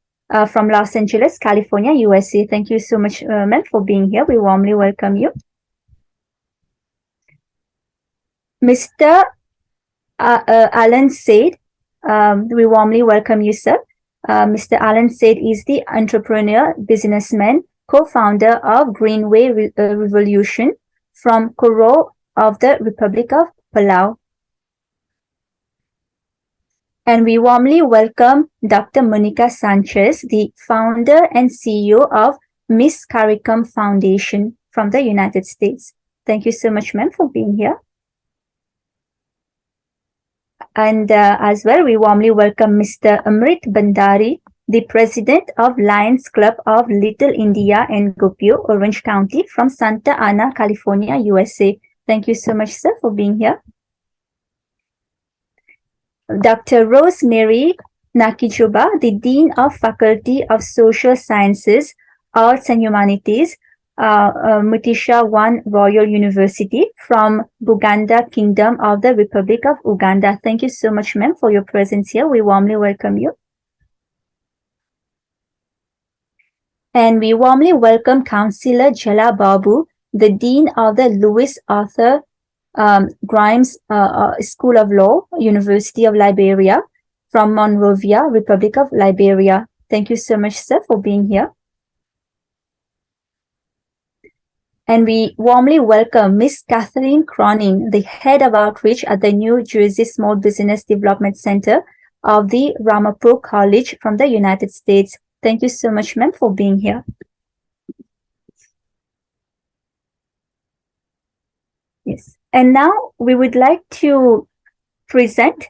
from Los Angeles, California, USA. Thank you so much, ma'am, for being here. We warmly welcome you. Mr. Alan Said, we warmly welcome you, sir. Mr. Alan Said is the entrepreneur, businessman, co-founder of Greenway Revolution from Koro of the Republic of Palau. And we warmly welcome Dr. Monica Sanchez, the founder and CEO of Miss Caricom Foundation from the United States. Thank you so much, ma'am, for being here. And as well, we warmly welcome Mr. Amrit Bandari, the president of Lions Club of Little India and Gopio, Orange County from Santa Ana, California, USA. Thank you so much, sir, for being here. Dr. Rosemary Nakijuba, the Dean of Faculty of Social Sciences, Arts and Humanities, Mutisha I Royal University from Buganda Kingdom of the Republic of Uganda. Thank you so much, ma'am, for your presence here. We warmly welcome you. And we warmly welcome Councillor Jala Babu, the Dean of the Louis Arthur Grimes School of Law, University of Liberia from Monrovia, Republic of Liberia. Thank you so much, sir, for being here. And we warmly welcome Miss Catherine Cronin, the head of outreach at the New Jersey Small Business Development Center of the Ramapo College from the United States. Thank you so much, ma'am, for being here. Yes. And now we would like to present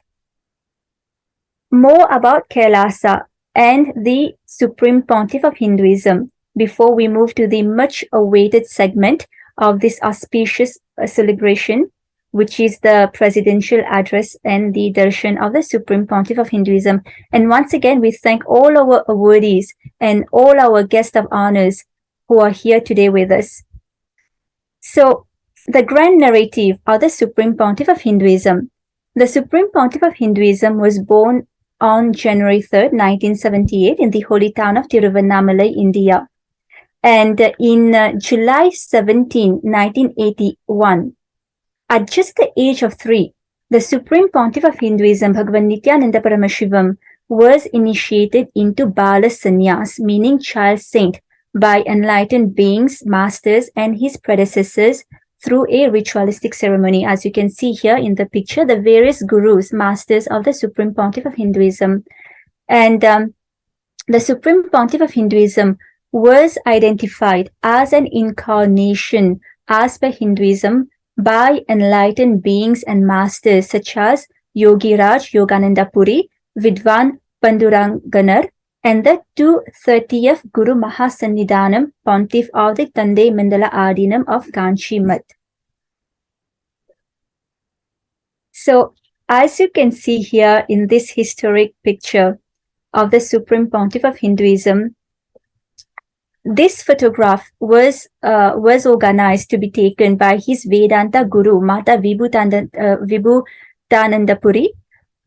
more about KAILASA and the Supreme Pontiff of Hinduism before we move to the much awaited segment of this auspicious celebration, which is the presidential address and the darshan of the Supreme Pontiff of Hinduism. And once again, we thank all our awardees and all our guests of honors who are here today with us. So, the grand narrative of the Supreme Pontiff of Hinduism. The Supreme Pontiff of Hinduism was born on January 3rd, 1978 in the holy town of Tiruvannamalai, India. And in July 17, 1981, at just the age of 3, the Supreme Pontiff of Hinduism, Bhagavan Nithyananda Paramashivam, was initiated into Bala Sannyas, meaning child saint, by enlightened beings, masters, and his predecessors through a ritualistic ceremony. As you can see here in the picture, the various gurus, masters of the Supreme Pontiff of Hinduism. And the Supreme Pontiff of Hinduism was identified as an incarnation, as per Hinduism, by enlightened beings and masters such as Yogi Raj Yogananda Puri, Vidwan Panduranganar, and the 230th Guru Mahasannidhanam Pontiff of the Tande Mandala Adinam of Kanchi Math. So, as you can see here in this historic picture of the Supreme Pontiff of Hinduism, this photograph was organized to be taken by his Vedanta guru, Mata Vibhutanandapuri.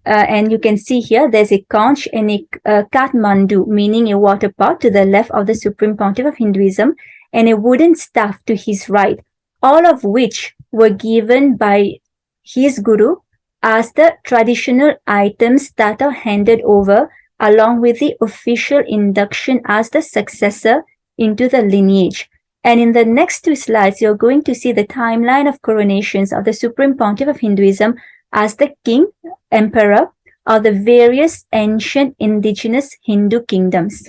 And you can see here there's a conch and a Kathmandu, meaning a water pot, to the left of the Supreme Pontiff of Hinduism, and a wooden staff to his right, all of which were given by his guru as the traditional items that are handed over along with the official induction as the successor into the lineage. And in the next two slides, you're going to see the timeline of coronations of the Supreme Pontiff of Hinduism as the king, emperor of the various ancient indigenous Hindu kingdoms.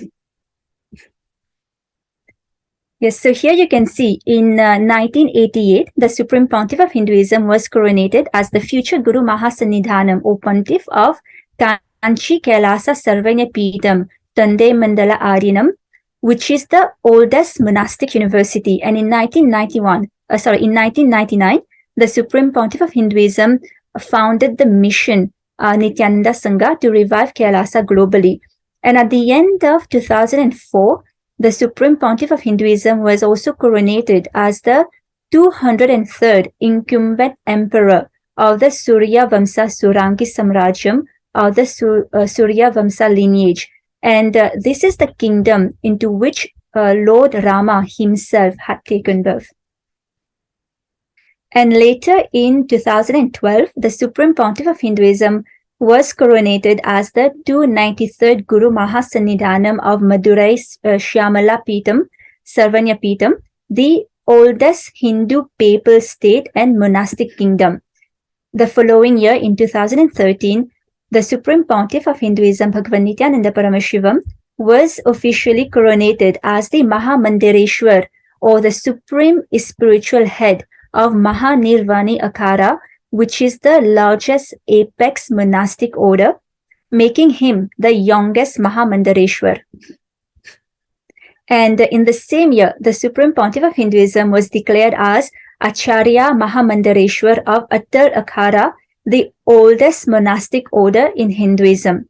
Yes, so here you can see in 1988, the Supreme Pontiff of Hinduism was coronated as the future Guru Mahasannidhanam, or Pontiff of Kanchi KAILASA Sarvanya Peetham, Tande Mandala Arinam, which is the oldest monastic university. And in 1999, the Supreme Pontiff of Hinduism founded the mission Nithyananda Sangha to revive KAILASA globally. And at the end of 2004, the Supreme Pontiff of Hinduism was also coronated as the 203rd incumbent emperor of the Surya Vamsa Surangi Samrajyam, of the Surya Vamsa lineage. And this is the kingdom into which Lord Rama himself had taken birth. And later in 2012, the Supreme Pontiff of Hinduism was coronated as the 293rd Guru Mahasannidhanam of Madurai Shyamala Peetham, Sarvanya Peetham, the oldest Hindu papal state and monastic kingdom. The following year, in 2013, the Supreme Pontiff of Hinduism, Bhagavan Nithyananda Paramashivam, was officially coronated as the Mahamandireshwar, or the supreme spiritual head of Mahanirvani Akhara, which is the largest apex monastic order, making him the youngest Mahamandireshwar. And in the same year, the Supreme Pontiff of Hinduism was declared as Acharya Mahamandireshwar of Attar Akhara, the oldest monastic order in Hinduism.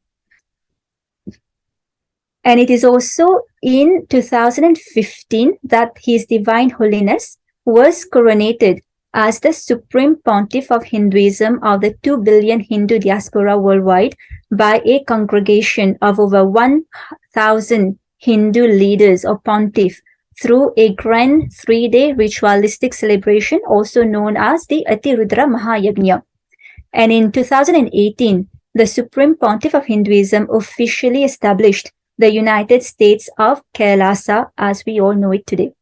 And it is also in 2015 that His Divine Holiness was coronated as the Supreme Pontiff of Hinduism of the 2 billion Hindu diaspora worldwide by a congregation of over 1,000 Hindu leaders or pontiff through a grand 3-day ritualistic celebration, also known as the Atirudra Mahayagna. And in 2018, the Supreme Pontiff of Hinduism officially established the United States of KAILASA as we all know it today.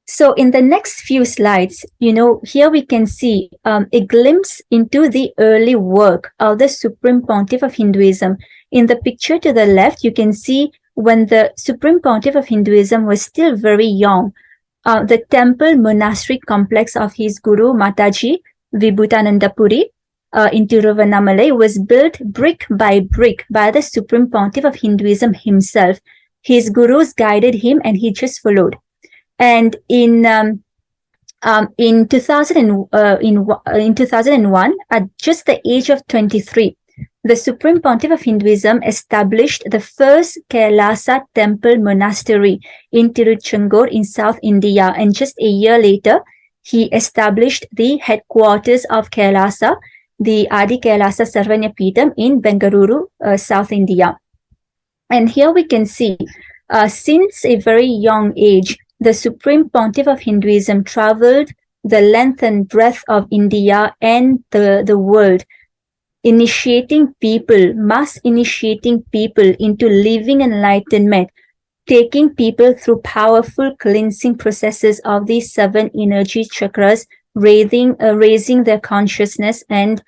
So in the next few slides, here we can see a glimpse into the early work of the Supreme Pontiff of Hinduism. In the picture to the left, you can see when the Supreme Pontiff of Hinduism was still very young, the temple monastery complex of his guru Mataji Vibhutanandapuri in Tiruvannamalai was built brick by brick by the Supreme Pontiff of Hinduism himself. His gurus guided him and he just followed. And in 2001, at just the age of 23, the Supreme Pontiff of Hinduism established the first KAILASA temple monastery in Tiruchendur in South India. And just a year later, he established the headquarters of KAILASA, the Adi KAILASA Sarvanya Peetham in Bengaluru, South India. And here we can see, since a very young age, the Supreme Pontiff of Hinduism traveled the length and breadth of India and the world, mass initiating people into living enlightenment, taking people through powerful cleansing processes of these 7 energy chakras, raising their consciousness and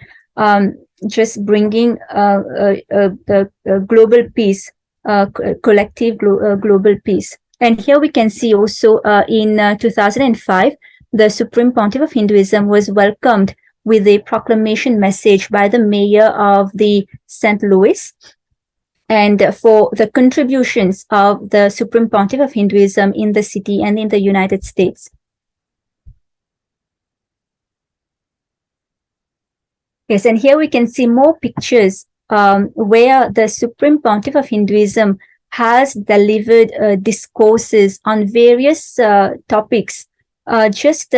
just bringing the global peace, collective global peace. And here we can see also in 2005, the Supreme Pontiff of Hinduism was welcomed with a proclamation message by the mayor of the St. Louis, and for the contributions of the Supreme Pontiff of Hinduism in the city and in the United States. Yes, and here we can see more pictures where the Supreme Pontiff of Hinduism has delivered discourses on various topics, just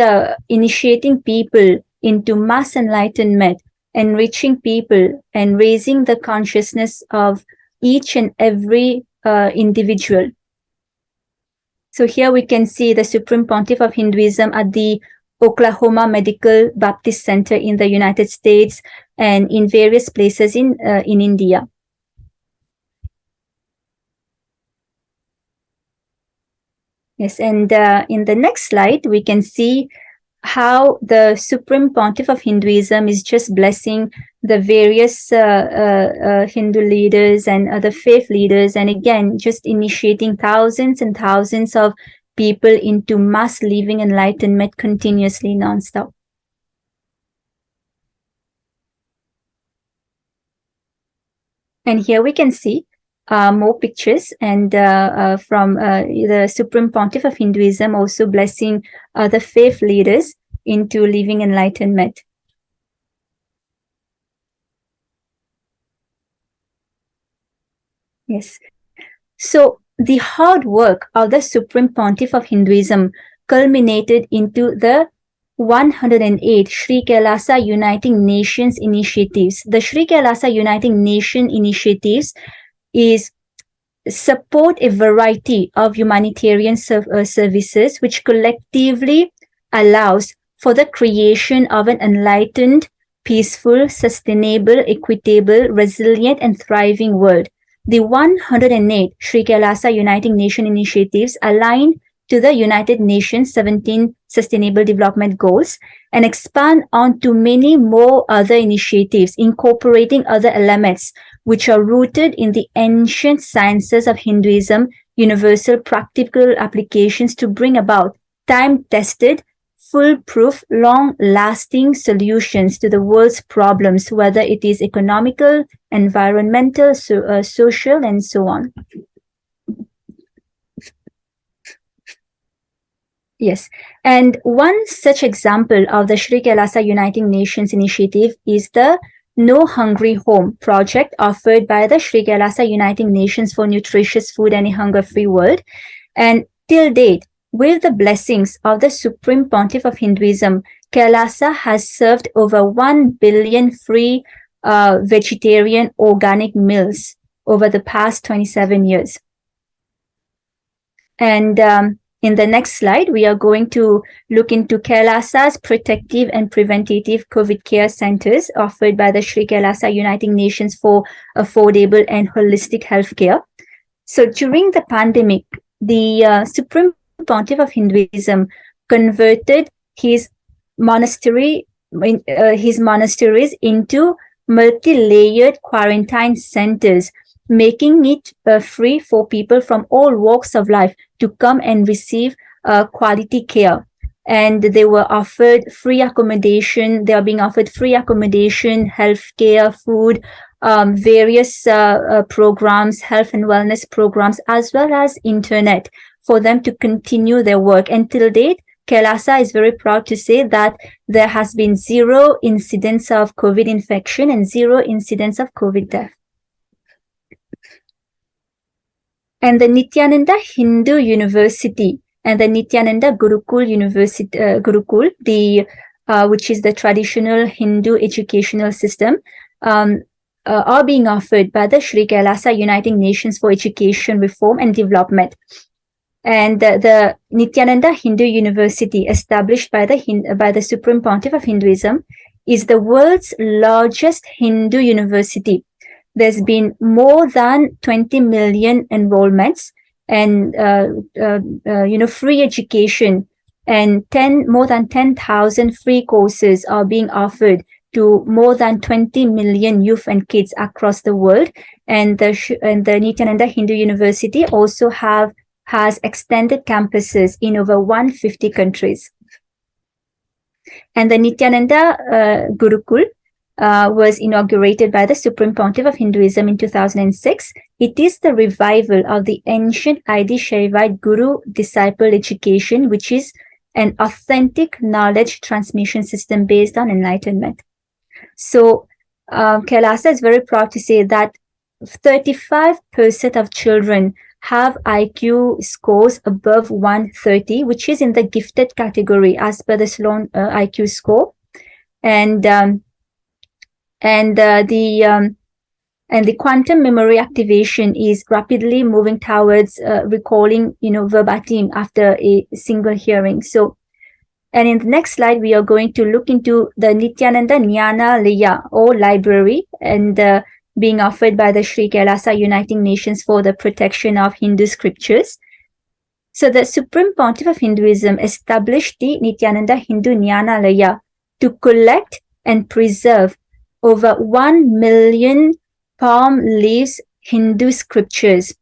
initiating people into mass enlightenment, enriching people, and raising the consciousness of each and every individual. So here we can see the Supreme Pontiff of Hinduism at the Oklahoma Medical Baptist Center in the United States and in various places in India. Yes, and in the next slide, we can see how the Supreme Pontiff of Hinduism is just blessing the various Hindu leaders and other faith leaders, and again, just initiating thousands and thousands of people into mass living enlightenment continuously, non-stop. And here we can see more pictures and from the Supreme Pontiff of Hinduism also blessing other faith leaders into living enlightenment. Yes. So the hard work of the Supreme Pontiff of Hinduism culminated into the 108 Sri KAILASA Uniting Nations initiatives. The Sri KAILASA Uniting Nation initiatives is support a variety of humanitarian services which collectively allows for the creation of an enlightened, peaceful, sustainable, equitable, resilient, and thriving world. The 108 Sri KAILASA Uniting Nation initiatives align to the United Nations 17 Sustainable Development Goals and expand on to many more other initiatives incorporating other elements which are rooted in the ancient sciences of Hinduism, universal practical applications to bring about time-tested, foolproof, long-lasting solutions to the world's problems, whether it is economical, environmental, social, and so on. Yes, and one such example of the Sri KAILASA Uniting Nations initiative is the No Hungry Home project offered by the Sri KAILASA Uniting Nations for nutritious food and a hunger-free world. And till date, with the blessings of the Supreme Pontiff of Hinduism, KAILASA has served over 1 billion free vegetarian organic meals over the past 27 years. And in the next slide, we are going to look into KAILASA's protective and preventative COVID care centers offered by the Sri KAILASA Uniting Nations for affordable and holistic healthcare. So during the pandemic, the Supreme Pontiff of Hinduism converted his monasteries into multi-layered quarantine centers, making it free for people from all walks of life to come and receive quality care. And they were offered free accommodation. They are being offered free accommodation, healthcare, food, various programs, health and wellness programs, as well as internet for them to continue their work. And till date, KAILASA is very proud to say that there has been 0 incidents of COVID infection and 0 incidents of COVID death. And the Nithyananda Hindu University and the Nithyananda Gurukul University, which is the traditional Hindu educational system, are being offered by the Sri KAILASA Uniting Nations for Education Reform and Development. And the Nithyananda Hindu University, established by the Supreme Pontiff of Hinduism, is the world's largest Hindu university. There's been more than 20 million enrollments and, free education, and more than 10,000 free courses are being offered to more than 20 million youth and kids across the world. And the Nithyananda Hindu University also has extended campuses in over 150 countries. And the Nithyananda Gurukul was inaugurated by the Supreme Pontiff of Hinduism in 2006. It is the revival of the ancient Adi Shaivite Guru-disciple education, which is an authentic knowledge transmission system based on enlightenment. So KAILASA is very proud to say that 35% of children have IQ scores above 130, which is in the gifted category as per the Sloan IQ score. And the quantum memory activation is rapidly moving towards recalling, verbatim after a single hearing. So, and in the next slide, we are going to look into the Nithyananda Jnanalaya or library, and being offered by the Sri Kailasa Uniting Nations for the protection of Hindu scriptures. So the Supreme Pontiff of Hinduism established the Nithyananda Hindu Jnanalaya to collect and preserve over 1 million palm leaves Hindu scriptures,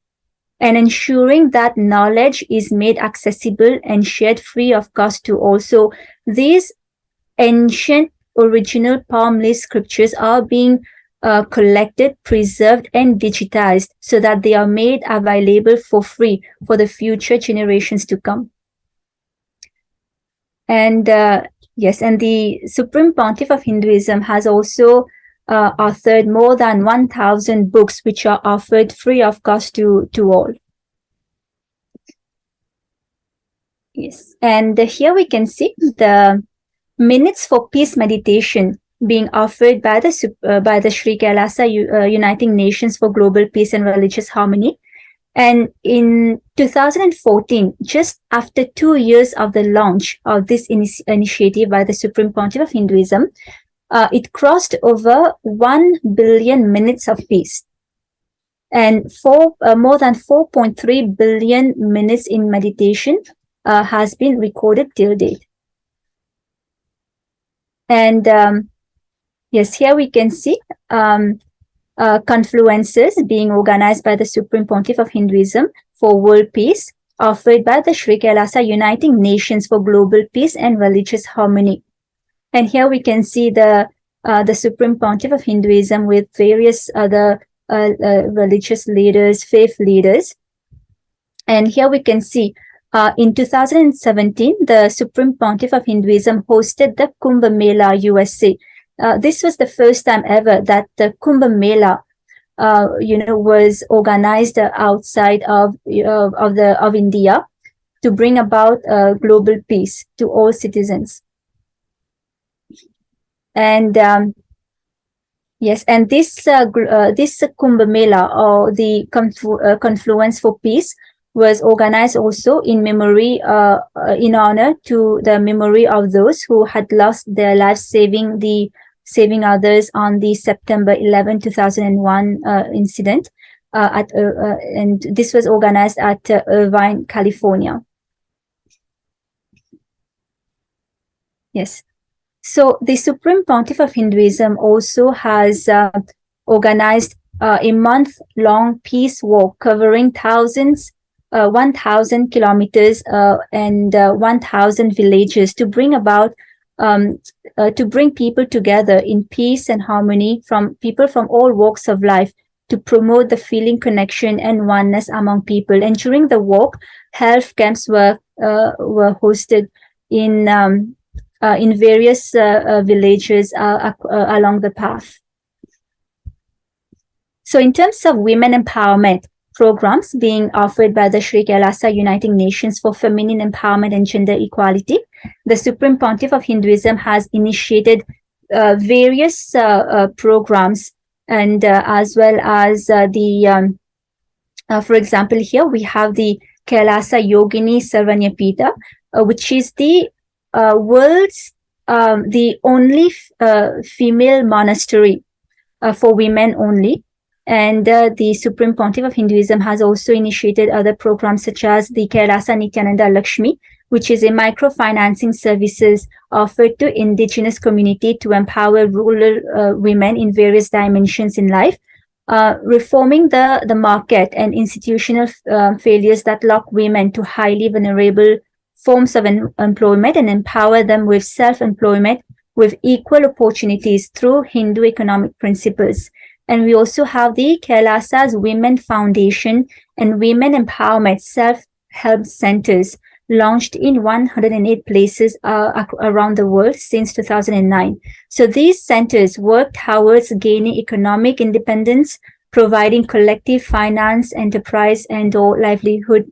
and ensuring that knowledge is made accessible and shared free of cost to all. So these ancient original palm leaf scriptures are being collected, preserved, and digitized so that they are made available for free for the future generations to come. And yes, and the Supreme Pontiff of Hinduism has also authored more than 1,000 books which are offered free of cost to all. Yes, and here we can see the minutes for peace meditation being offered by the Sri Kailasa Uniting Nations for Global Peace and Religious Harmony. And in 2014, just after 2 years of the launch of this initiative by the Supreme Pontiff of Hinduism, it crossed over 1 billion minutes of peace, and more than 4.3 billion minutes in meditation has been recorded till date. And yes, here we can see confluences being organized by the Supreme Pontiff of Hinduism for world peace, offered by the Sri Kailasa Uniting Nations for Global Peace and Religious Harmony. And here we can see the Supreme Pontiff of Hinduism with various other religious leaders, faith leaders. And here we can see in 2017, the Supreme Pontiff of Hinduism hosted the Kumbh Mela USA. This was the first time ever that the Kumbh Mela, was organized outside of India to bring about global peace to all citizens. And yes, and this Kumbh Mela, or the Confluence for Peace, was organized also in memory, in honor to the memory of those who had lost their lives saving others on the September 11, 2001 incident, and this was organized at Irvine, California. Yes. So the Supreme Pontiff of Hinduism also has organized a month-long peace walk covering 1,000 kilometers and 1,000 villages to bring about to bring people together in peace and harmony from people from all walks of life, to promote the feeling connection and oneness among people. And during the walk, health camps were hosted in various villages along the path. So in terms of women empowerment programs being offered by the Sri Kailasa Uniting Nations for Feminine Empowerment and Gender Equality, the Supreme Pontiff of Hinduism has initiated various programs, and as well as for example, here we have the Kailasa Yogini Sarvanyapita, which is the world's the only female monastery for women only. And the Supreme Pontiff of Hinduism has also initiated other programs such as the Kailasa Nithyananda Lakshmi, which is a microfinancing services offered to indigenous community to empower rural women in various dimensions in life, reforming the market and institutional failures that lock women to highly vulnerable forms of employment, and empower them with self-employment with equal opportunities through Hindu economic principles. And we also have the Kailasa's Women Foundation and Women Empowerment Self-Help Centers, launched in 108 places around the world since 2009. So these centers work towards gaining economic independence providing collective finance, enterprise, and/or livelihood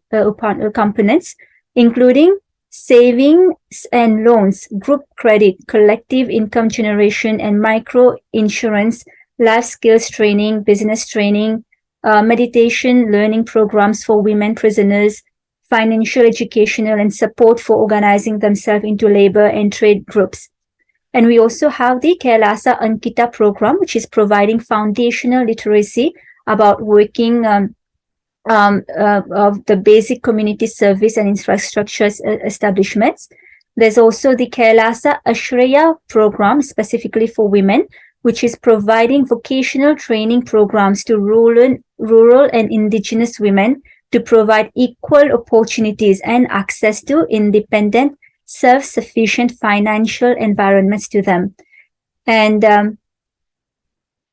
components, including savings and loans, group credit, collective income generation, and micro insurance, life skills training, business training, meditation learning programs for women prisoners, financial, educational, and support for organizing themselves into labor and trade groups. And we also have the KAILASA Ankita program, which is providing foundational literacy about working of the basic community service and infrastructure establishments. There's also the KAILASA Ashreya program, specifically for women, which is providing vocational training programs to rural and indigenous women to provide equal opportunities and access to independent, self-sufficient financial environments to them. And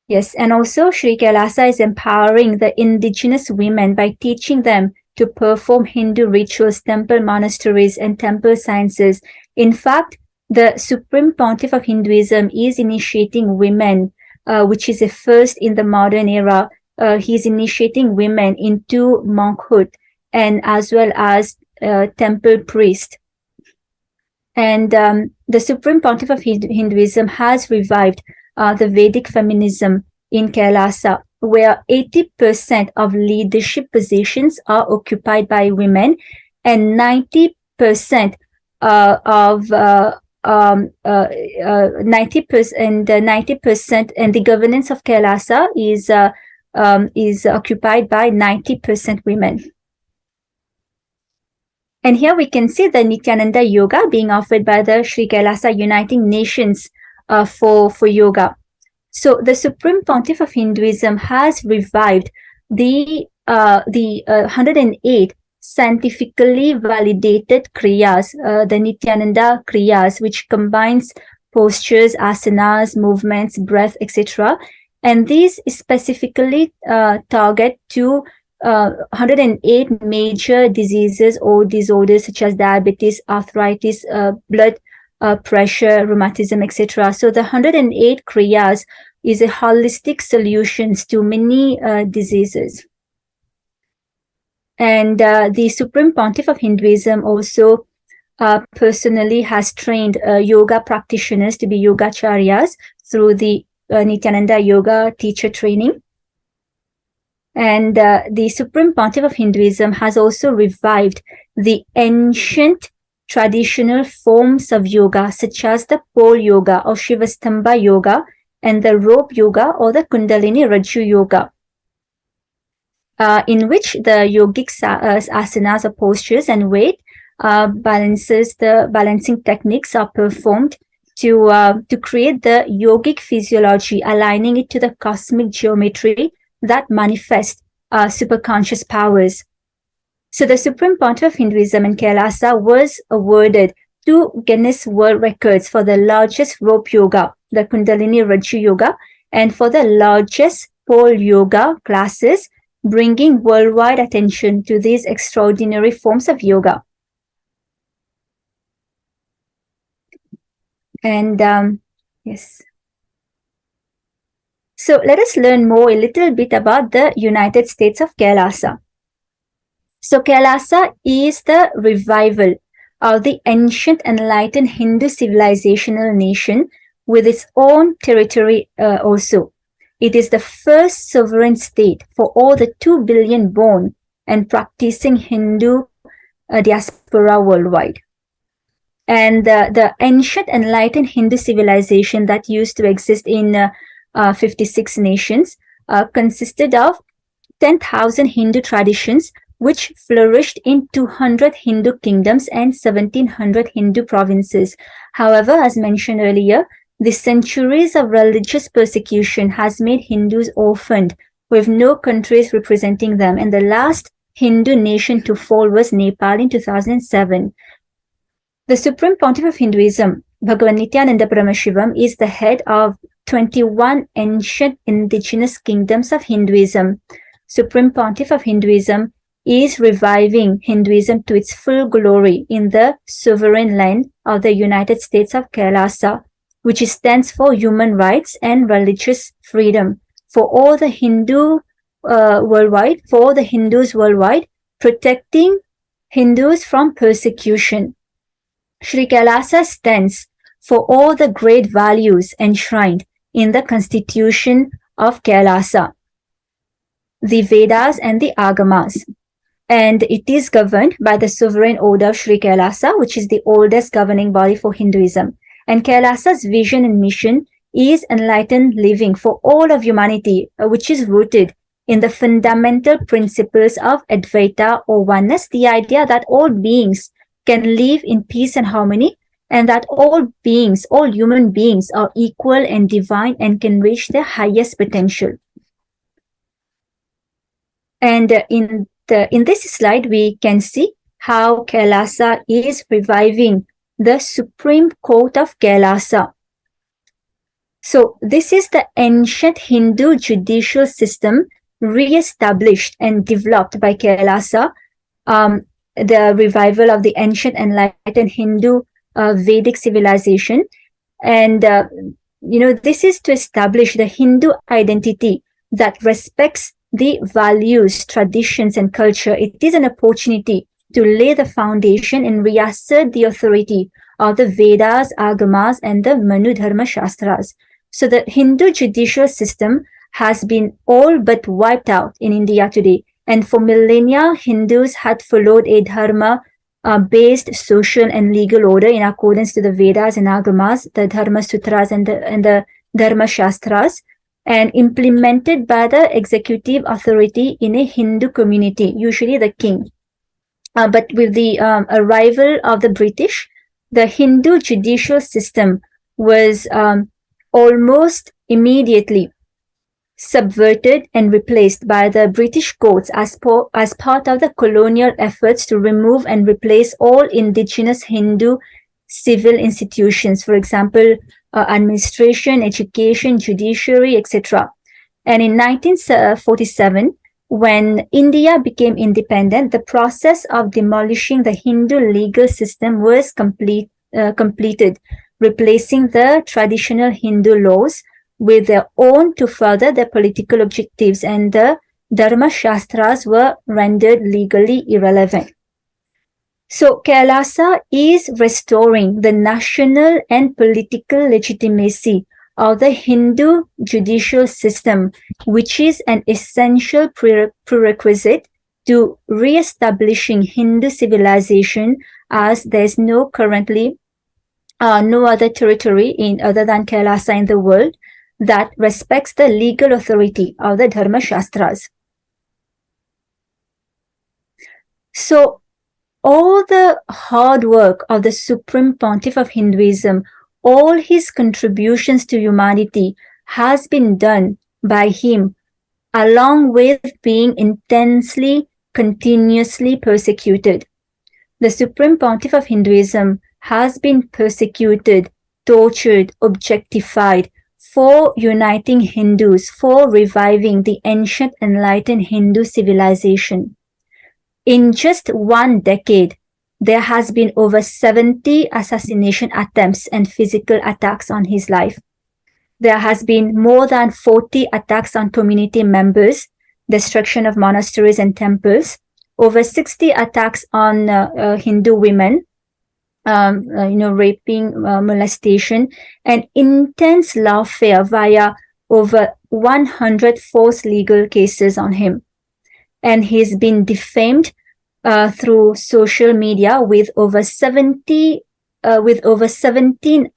yes, and also Sri KAILASA is empowering the indigenous women by teaching them to perform Hindu rituals, temple monasteries, and temple sciences. In fact, the Supreme Pontiff of Hinduism is initiating women, which is a first in the modern era. He's initiating women into monkhood and as well as temple priest. And the Supreme Pontiff of Hinduism has revived the Vedic feminism in KAILASA, where 80% of leadership positions are occupied by women, and 90% of 90% and the governance of KAILASA is occupied by 90% women. And here we can see the Nithyananda Yoga being offered by the Sri KAILASA Uniting Nations for yoga. So the Supreme Pontiff of Hinduism has revived the 108 scientifically validated kriyas, the Nithyananda kriyas, which combines postures, asanas, movements, breath, etc. And these specifically target to 108 major diseases or disorders such as diabetes, arthritis, blood pressure, rheumatism, etc. So the 108 kriyas is a holistic solutions to many diseases. And the Supreme Pontiff of Hinduism also personally has trained yoga practitioners to be yogacharyas through the Nithyananda Yoga teacher training. And the Supreme Pontiff of Hinduism has also revived the ancient traditional forms of yoga, such as the pole yoga or Shivastambha yoga and the rope yoga or the Kundalini Raju yoga, in which the yogic asanas or postures and weight balancing techniques are performed to create the yogic physiology, aligning it to the cosmic geometry that manifest superconscious powers. So the Supreme Pontiff of Hinduism in KAILASA was awarded 2 Guinness World Records for the largest rope yoga, the Kundalini Raju yoga, and for the largest pole yoga classes, bringing worldwide attention to these extraordinary forms of yoga. And yes. So let us learn more a little bit about the United States of KAILASA. So KAILASA is the revival of the ancient enlightened Hindu civilizational nation with its own territory also. It is the first sovereign state for all the 2 billion born and practicing Hindu diaspora worldwide. And the ancient enlightened Hindu civilization that used to exist in 56 nations consisted of 10,000 Hindu traditions, which flourished in 200 Hindu kingdoms and 1,700 Hindu provinces. However, as mentioned earlier, the centuries of religious persecution has made Hindus orphaned, with no countries representing them, and the last Hindu nation to fall was Nepal in 2007. The Supreme Pontiff of Hinduism, Bhagavan Nithyananda Paramashivam, is the head of 21 ancient indigenous kingdoms of Hinduism. Supreme Pontiff of Hinduism is reviving Hinduism to its full glory in the sovereign land of the United States of KAILASA, which stands for human rights and religious freedom for all the Hindu for the Hindus worldwide, protecting Hindus from persecution. Sri Kailasa stands for all the great values enshrined in the constitution of Kailasa, the Vedas and the Agamas. And it is governed by the sovereign order of Sri Kailasa, which is the oldest governing body for Hinduism. And Kailasa's vision and mission is enlightened living for all of humanity, which is rooted in the fundamental principles of Advaita or oneness, the idea that all beings can live in peace and harmony, and that all beings, all human beings are equal and divine and can reach their highest potential. And in this slide, we can see how Kailasa is reviving the Supreme Court of Kailasa. So this is the ancient Hindu judicial system re-established and developed by Kailasa, the revival of the ancient enlightened Hindu Vedic civilization. And, this is to establish the Hindu identity that respects the values, traditions, and culture. It is an opportunity to lay the foundation and reassert the authority of the Vedas, Agamas, and the Manu Dharma Shastras. So the Hindu judicial system has been all but wiped out in India today. And for millennia, Hindus had followed a dharma-based social and legal order in accordance to the Vedas and Agamas, the Dharma Sutras and the Dharma Shastras, and implemented by the executive authority in a Hindu community, usually the king. But with the arrival of the British, the Hindu judicial system was almost immediately subverted and replaced by the British courts as part of the colonial efforts to remove and replace all indigenous Hindu civil institutions, for example, administration, education, judiciary, etc. And in 1947, when India became independent, the process of demolishing the Hindu legal system was completed, replacing the traditional Hindu laws with their own to further their political objectives, and the Dharma Shastras were rendered legally irrelevant. So Kailasa is restoring the national and political legitimacy of the Hindu judicial system, which is an essential prerequisite to re-establishing Hindu civilization, as there's currently no other territory other than Kailasa in the world that respects the legal authority of the Dharma Shastras. So all the hard work of the Supreme Pontiff of Hinduism, all his contributions to humanity has been done by him, along with being intensely, continuously persecuted. The Supreme Pontiff of Hinduism has been persecuted, tortured, objectified for uniting Hindus, for reviving the ancient enlightened Hindu civilization. In just 1 decade, there has been over 70 assassination attempts and physical attacks on his life. There has been more than 40 attacks on community members, destruction of monasteries and temples, over 60 attacks on Hindu women, raping, molestation, and intense lawfare via over 100 false legal cases on him. And he's been defamed through social media with over 17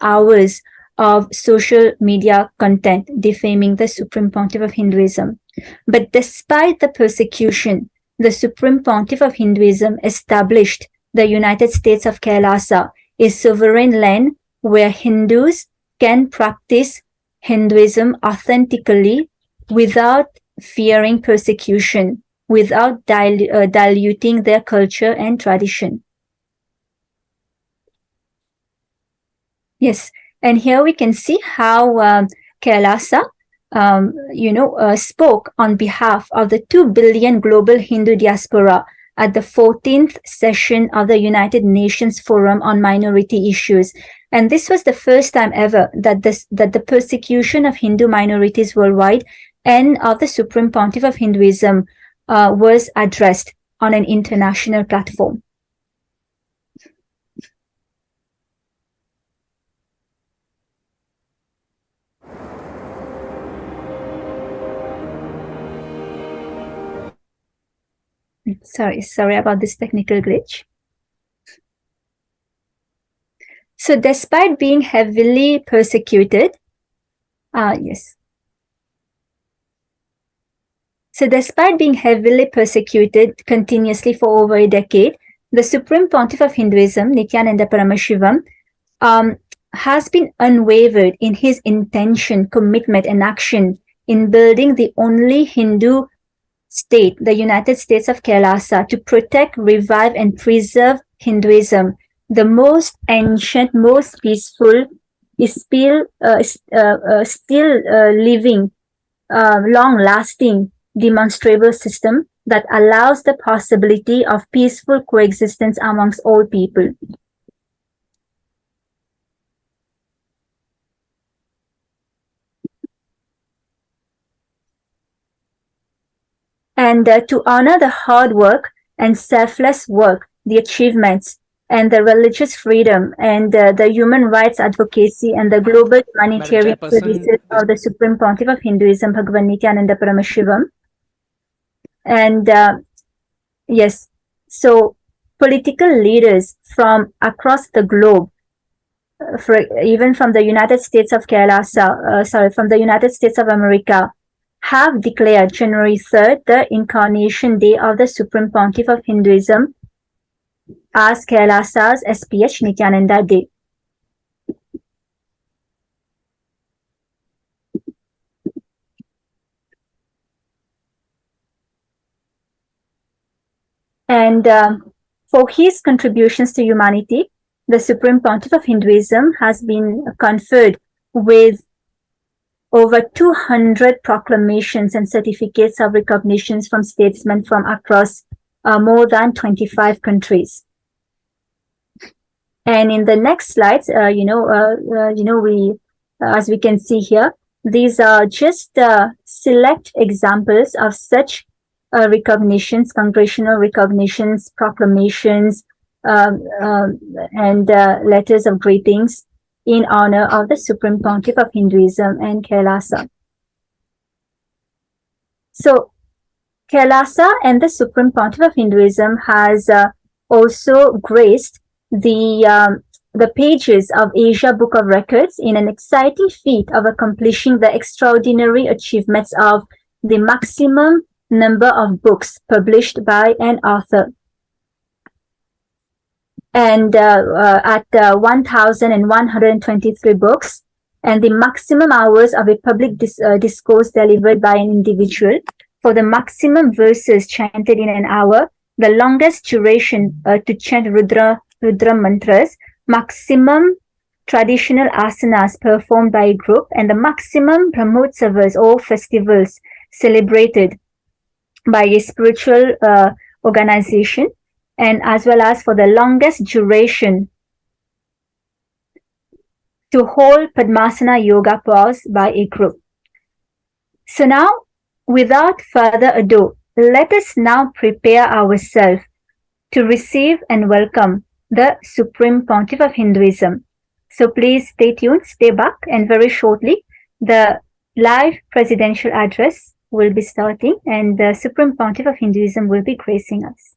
hours of social media content defaming the Supreme Pontiff of Hinduism. But despite the persecution, the Supreme Pontiff of Hinduism established the United States of Kailasa, a sovereign land where Hindus can practice Hinduism authentically without fearing persecution, without diluting their culture and tradition. Yes, and here we can see how Kailasa, spoke on behalf of the 2 billion global Hindu diaspora at the 14th session of the United Nations Forum on Minority Issues. And this was the first time ever that the persecution of Hindu minorities worldwide and of the Supreme Pontiff of Hinduism was addressed on an international platform. Sorry about this technical glitch. So despite being heavily persecuted, So despite being heavily persecuted continuously for over a decade, the Supreme Pontiff of Hinduism, Nithyananda Paramashivam, has been unwavered in his intention, commitment, and action in building the only Hindu state, the United States of KAILASA, to protect, revive, and preserve Hinduism, the most ancient, most peaceful, still living, long-lasting, demonstrable system that allows the possibility of peaceful coexistence amongst all people. And to honor the hard work and selfless work, the achievements, and the religious freedom, and the human rights advocacy, and the global humanitarian services of the Supreme Pontiff of Hinduism, Bhagavan Nithyananda Paramashivam. And yes, so political leaders from across the globe, even from the United States of KAILASA, from the United States of America, have declared January 3rd, the Incarnation Day of the Supreme Pontiff of Hinduism, as KAILASA's HDH Nithyananda Day. And for his contributions to humanity, the Supreme Pontiff of Hinduism has been conferred with over 200 proclamations and certificates of recognitions from statesmen from across more than 25 countries. And in the next slides, as we can see here, these are just select examples of such recognitions, congressional recognitions, proclamations, and letters of greetings in honor of the Supreme Pontiff of Hinduism and KAILASA. So KAILASA and the Supreme Pontiff of Hinduism has also graced the pages of Asia Book of Records in an exciting feat of accomplishing the extraordinary achievements of the maximum number of books published by an author. And at 1,123 books, and the maximum hours of a public discourse delivered by an individual, for the maximum verses chanted in an hour, the longest duration to chant Rudra mantras, maximum traditional asanas performed by a group, and the maximum Brahmotsavas or festivals celebrated by a spiritual organization, and as well as for the longest duration to hold Padmasana yoga pose by a group. So now, without further ado, let us now prepare ourselves to receive and welcome the Supreme Pontiff of Hinduism. So please stay tuned, stay back, and very shortly the live presidential address will be starting and the Supreme Pontiff of Hinduism will be gracing us.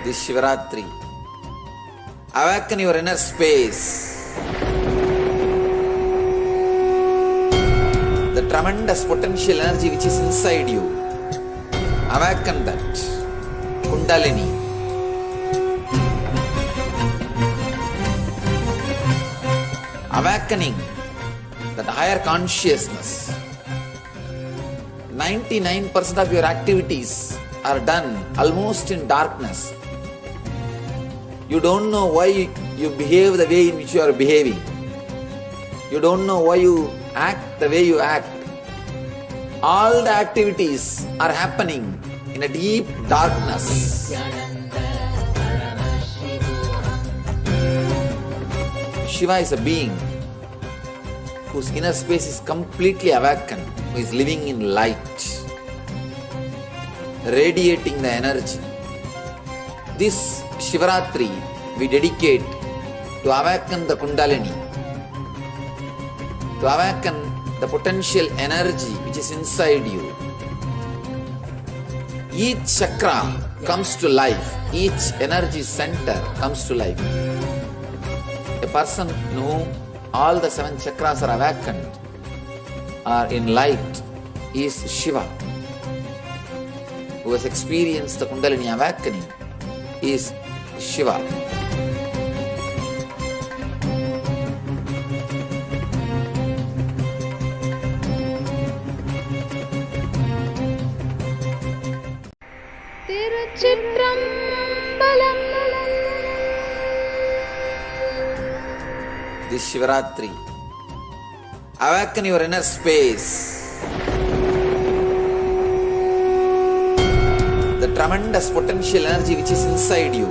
This Shivaratri, awaken your inner space. The tremendous potential energy which is inside you, awaken that Kundalini. Awakening that higher consciousness. 99% of your activities are done almost in darkness. You don't know why you behave the way in which you are behaving. You don't know why you act the way you act. All the activities are happening in a deep darkness. Shiva is a being whose inner space is completely awakened, who is living in light, radiating the energy. This Shivaratri we dedicate to awaken the Kundalini, to awaken the potential energy which is inside you. Each chakra comes to life, each energy center comes to life. A person in whom all the 7 chakras are awakened, are in light, is Shiva. Who has experienced the Kundalini awakening is Shiva. This Shivaratri, awaken your inner space. The tremendous potential energy which is inside you,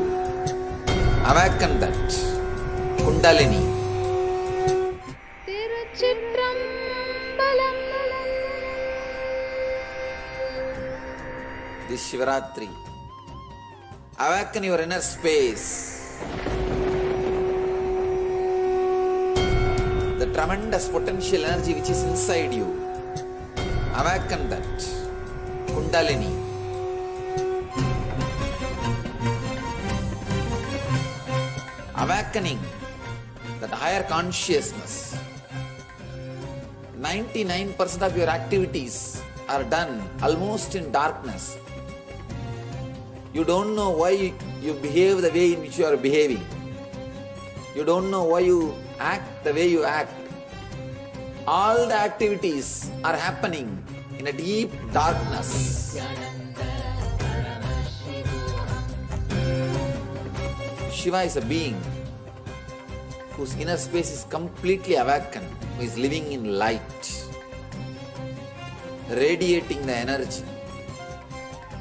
awaken that Kundalini. This Shivaratri, awaken your inner space. The tremendous potential energy which is inside you, awaken that Kundalini. Awakening that higher consciousness. 99% of your activities are done almost in darkness. You don't know why you behave the way in which you are behaving. You don't know why you act the way you act. All the activities are happening in a deep darkness. Shiva is a being whose inner space is completely awakened, who is living in light, radiating the energy.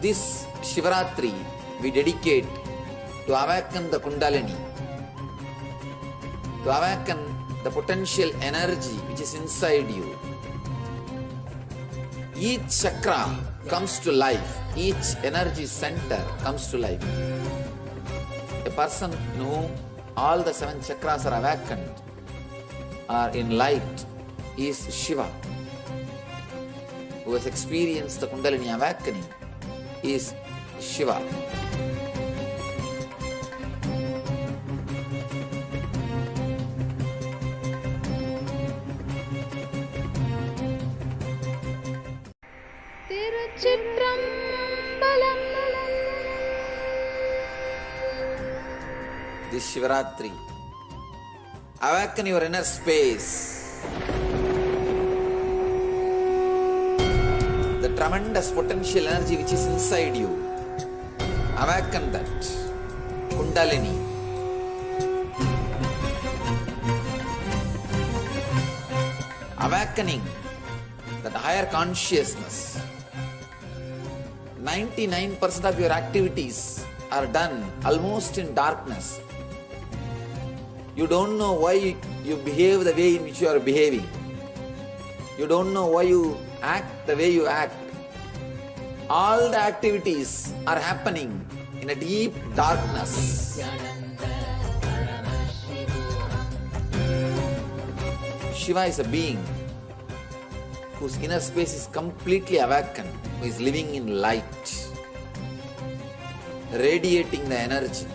This Shivaratri we dedicate to awaken the Kundalini, to awaken the potential energy which is inside you. Each chakra comes to life, each energy center comes to life. A person in whom all the 7 chakras are awakened, are in light, is Shiva. Who has experienced the Kundalini awakening is Shiva. This Shivaratri, awaken your inner space. The tremendous potential energy which is inside you, awaken that Kundalini. Awakening that higher consciousness. 99% of your activities are done almost in darkness. You don't know why you behave the way in which you are behaving. You don't know why you act the way you act. All the activities are happening in a deep darkness. Shiva is a being whose inner space is completely awakened, who is living in light, radiating the energy.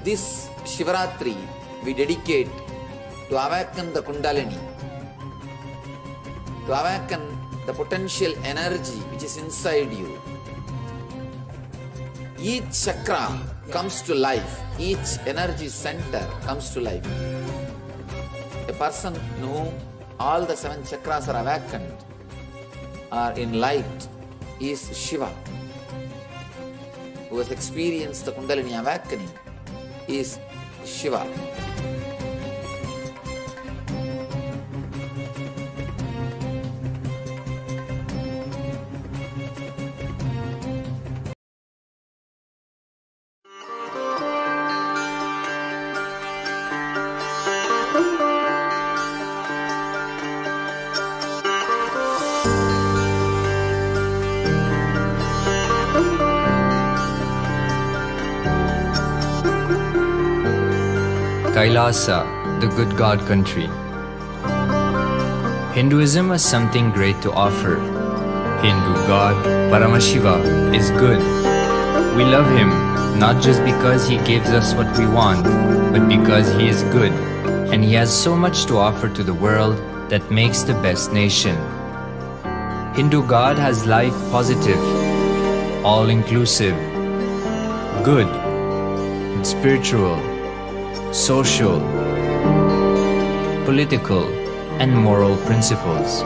This Shivaratri we dedicate to awaken the Kundalini, to awaken the potential energy which is inside you. Each chakra comes to life, each energy center comes to life. A person whom all the 7 chakras are awakened, are in light, is Shiva. Who has experienced the Kundalini awakening is Shiva. Kailasa, the good God country. Hinduism has something great to offer. Hindu God Paramashiva is good. We love him not just because he gives us what we want, but because he is good and he has so much to offer to the world that makes the best nation. Hindu God has life positive, all-inclusive, good, spiritual, social, political, and moral principles.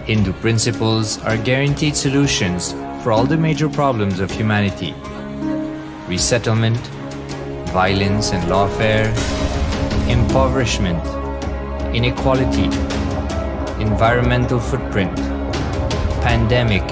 Hindu principles are guaranteed solutions for all the major problems of humanity: resettlement, violence and lawfare, impoverishment, inequality, environmental footprint, pandemic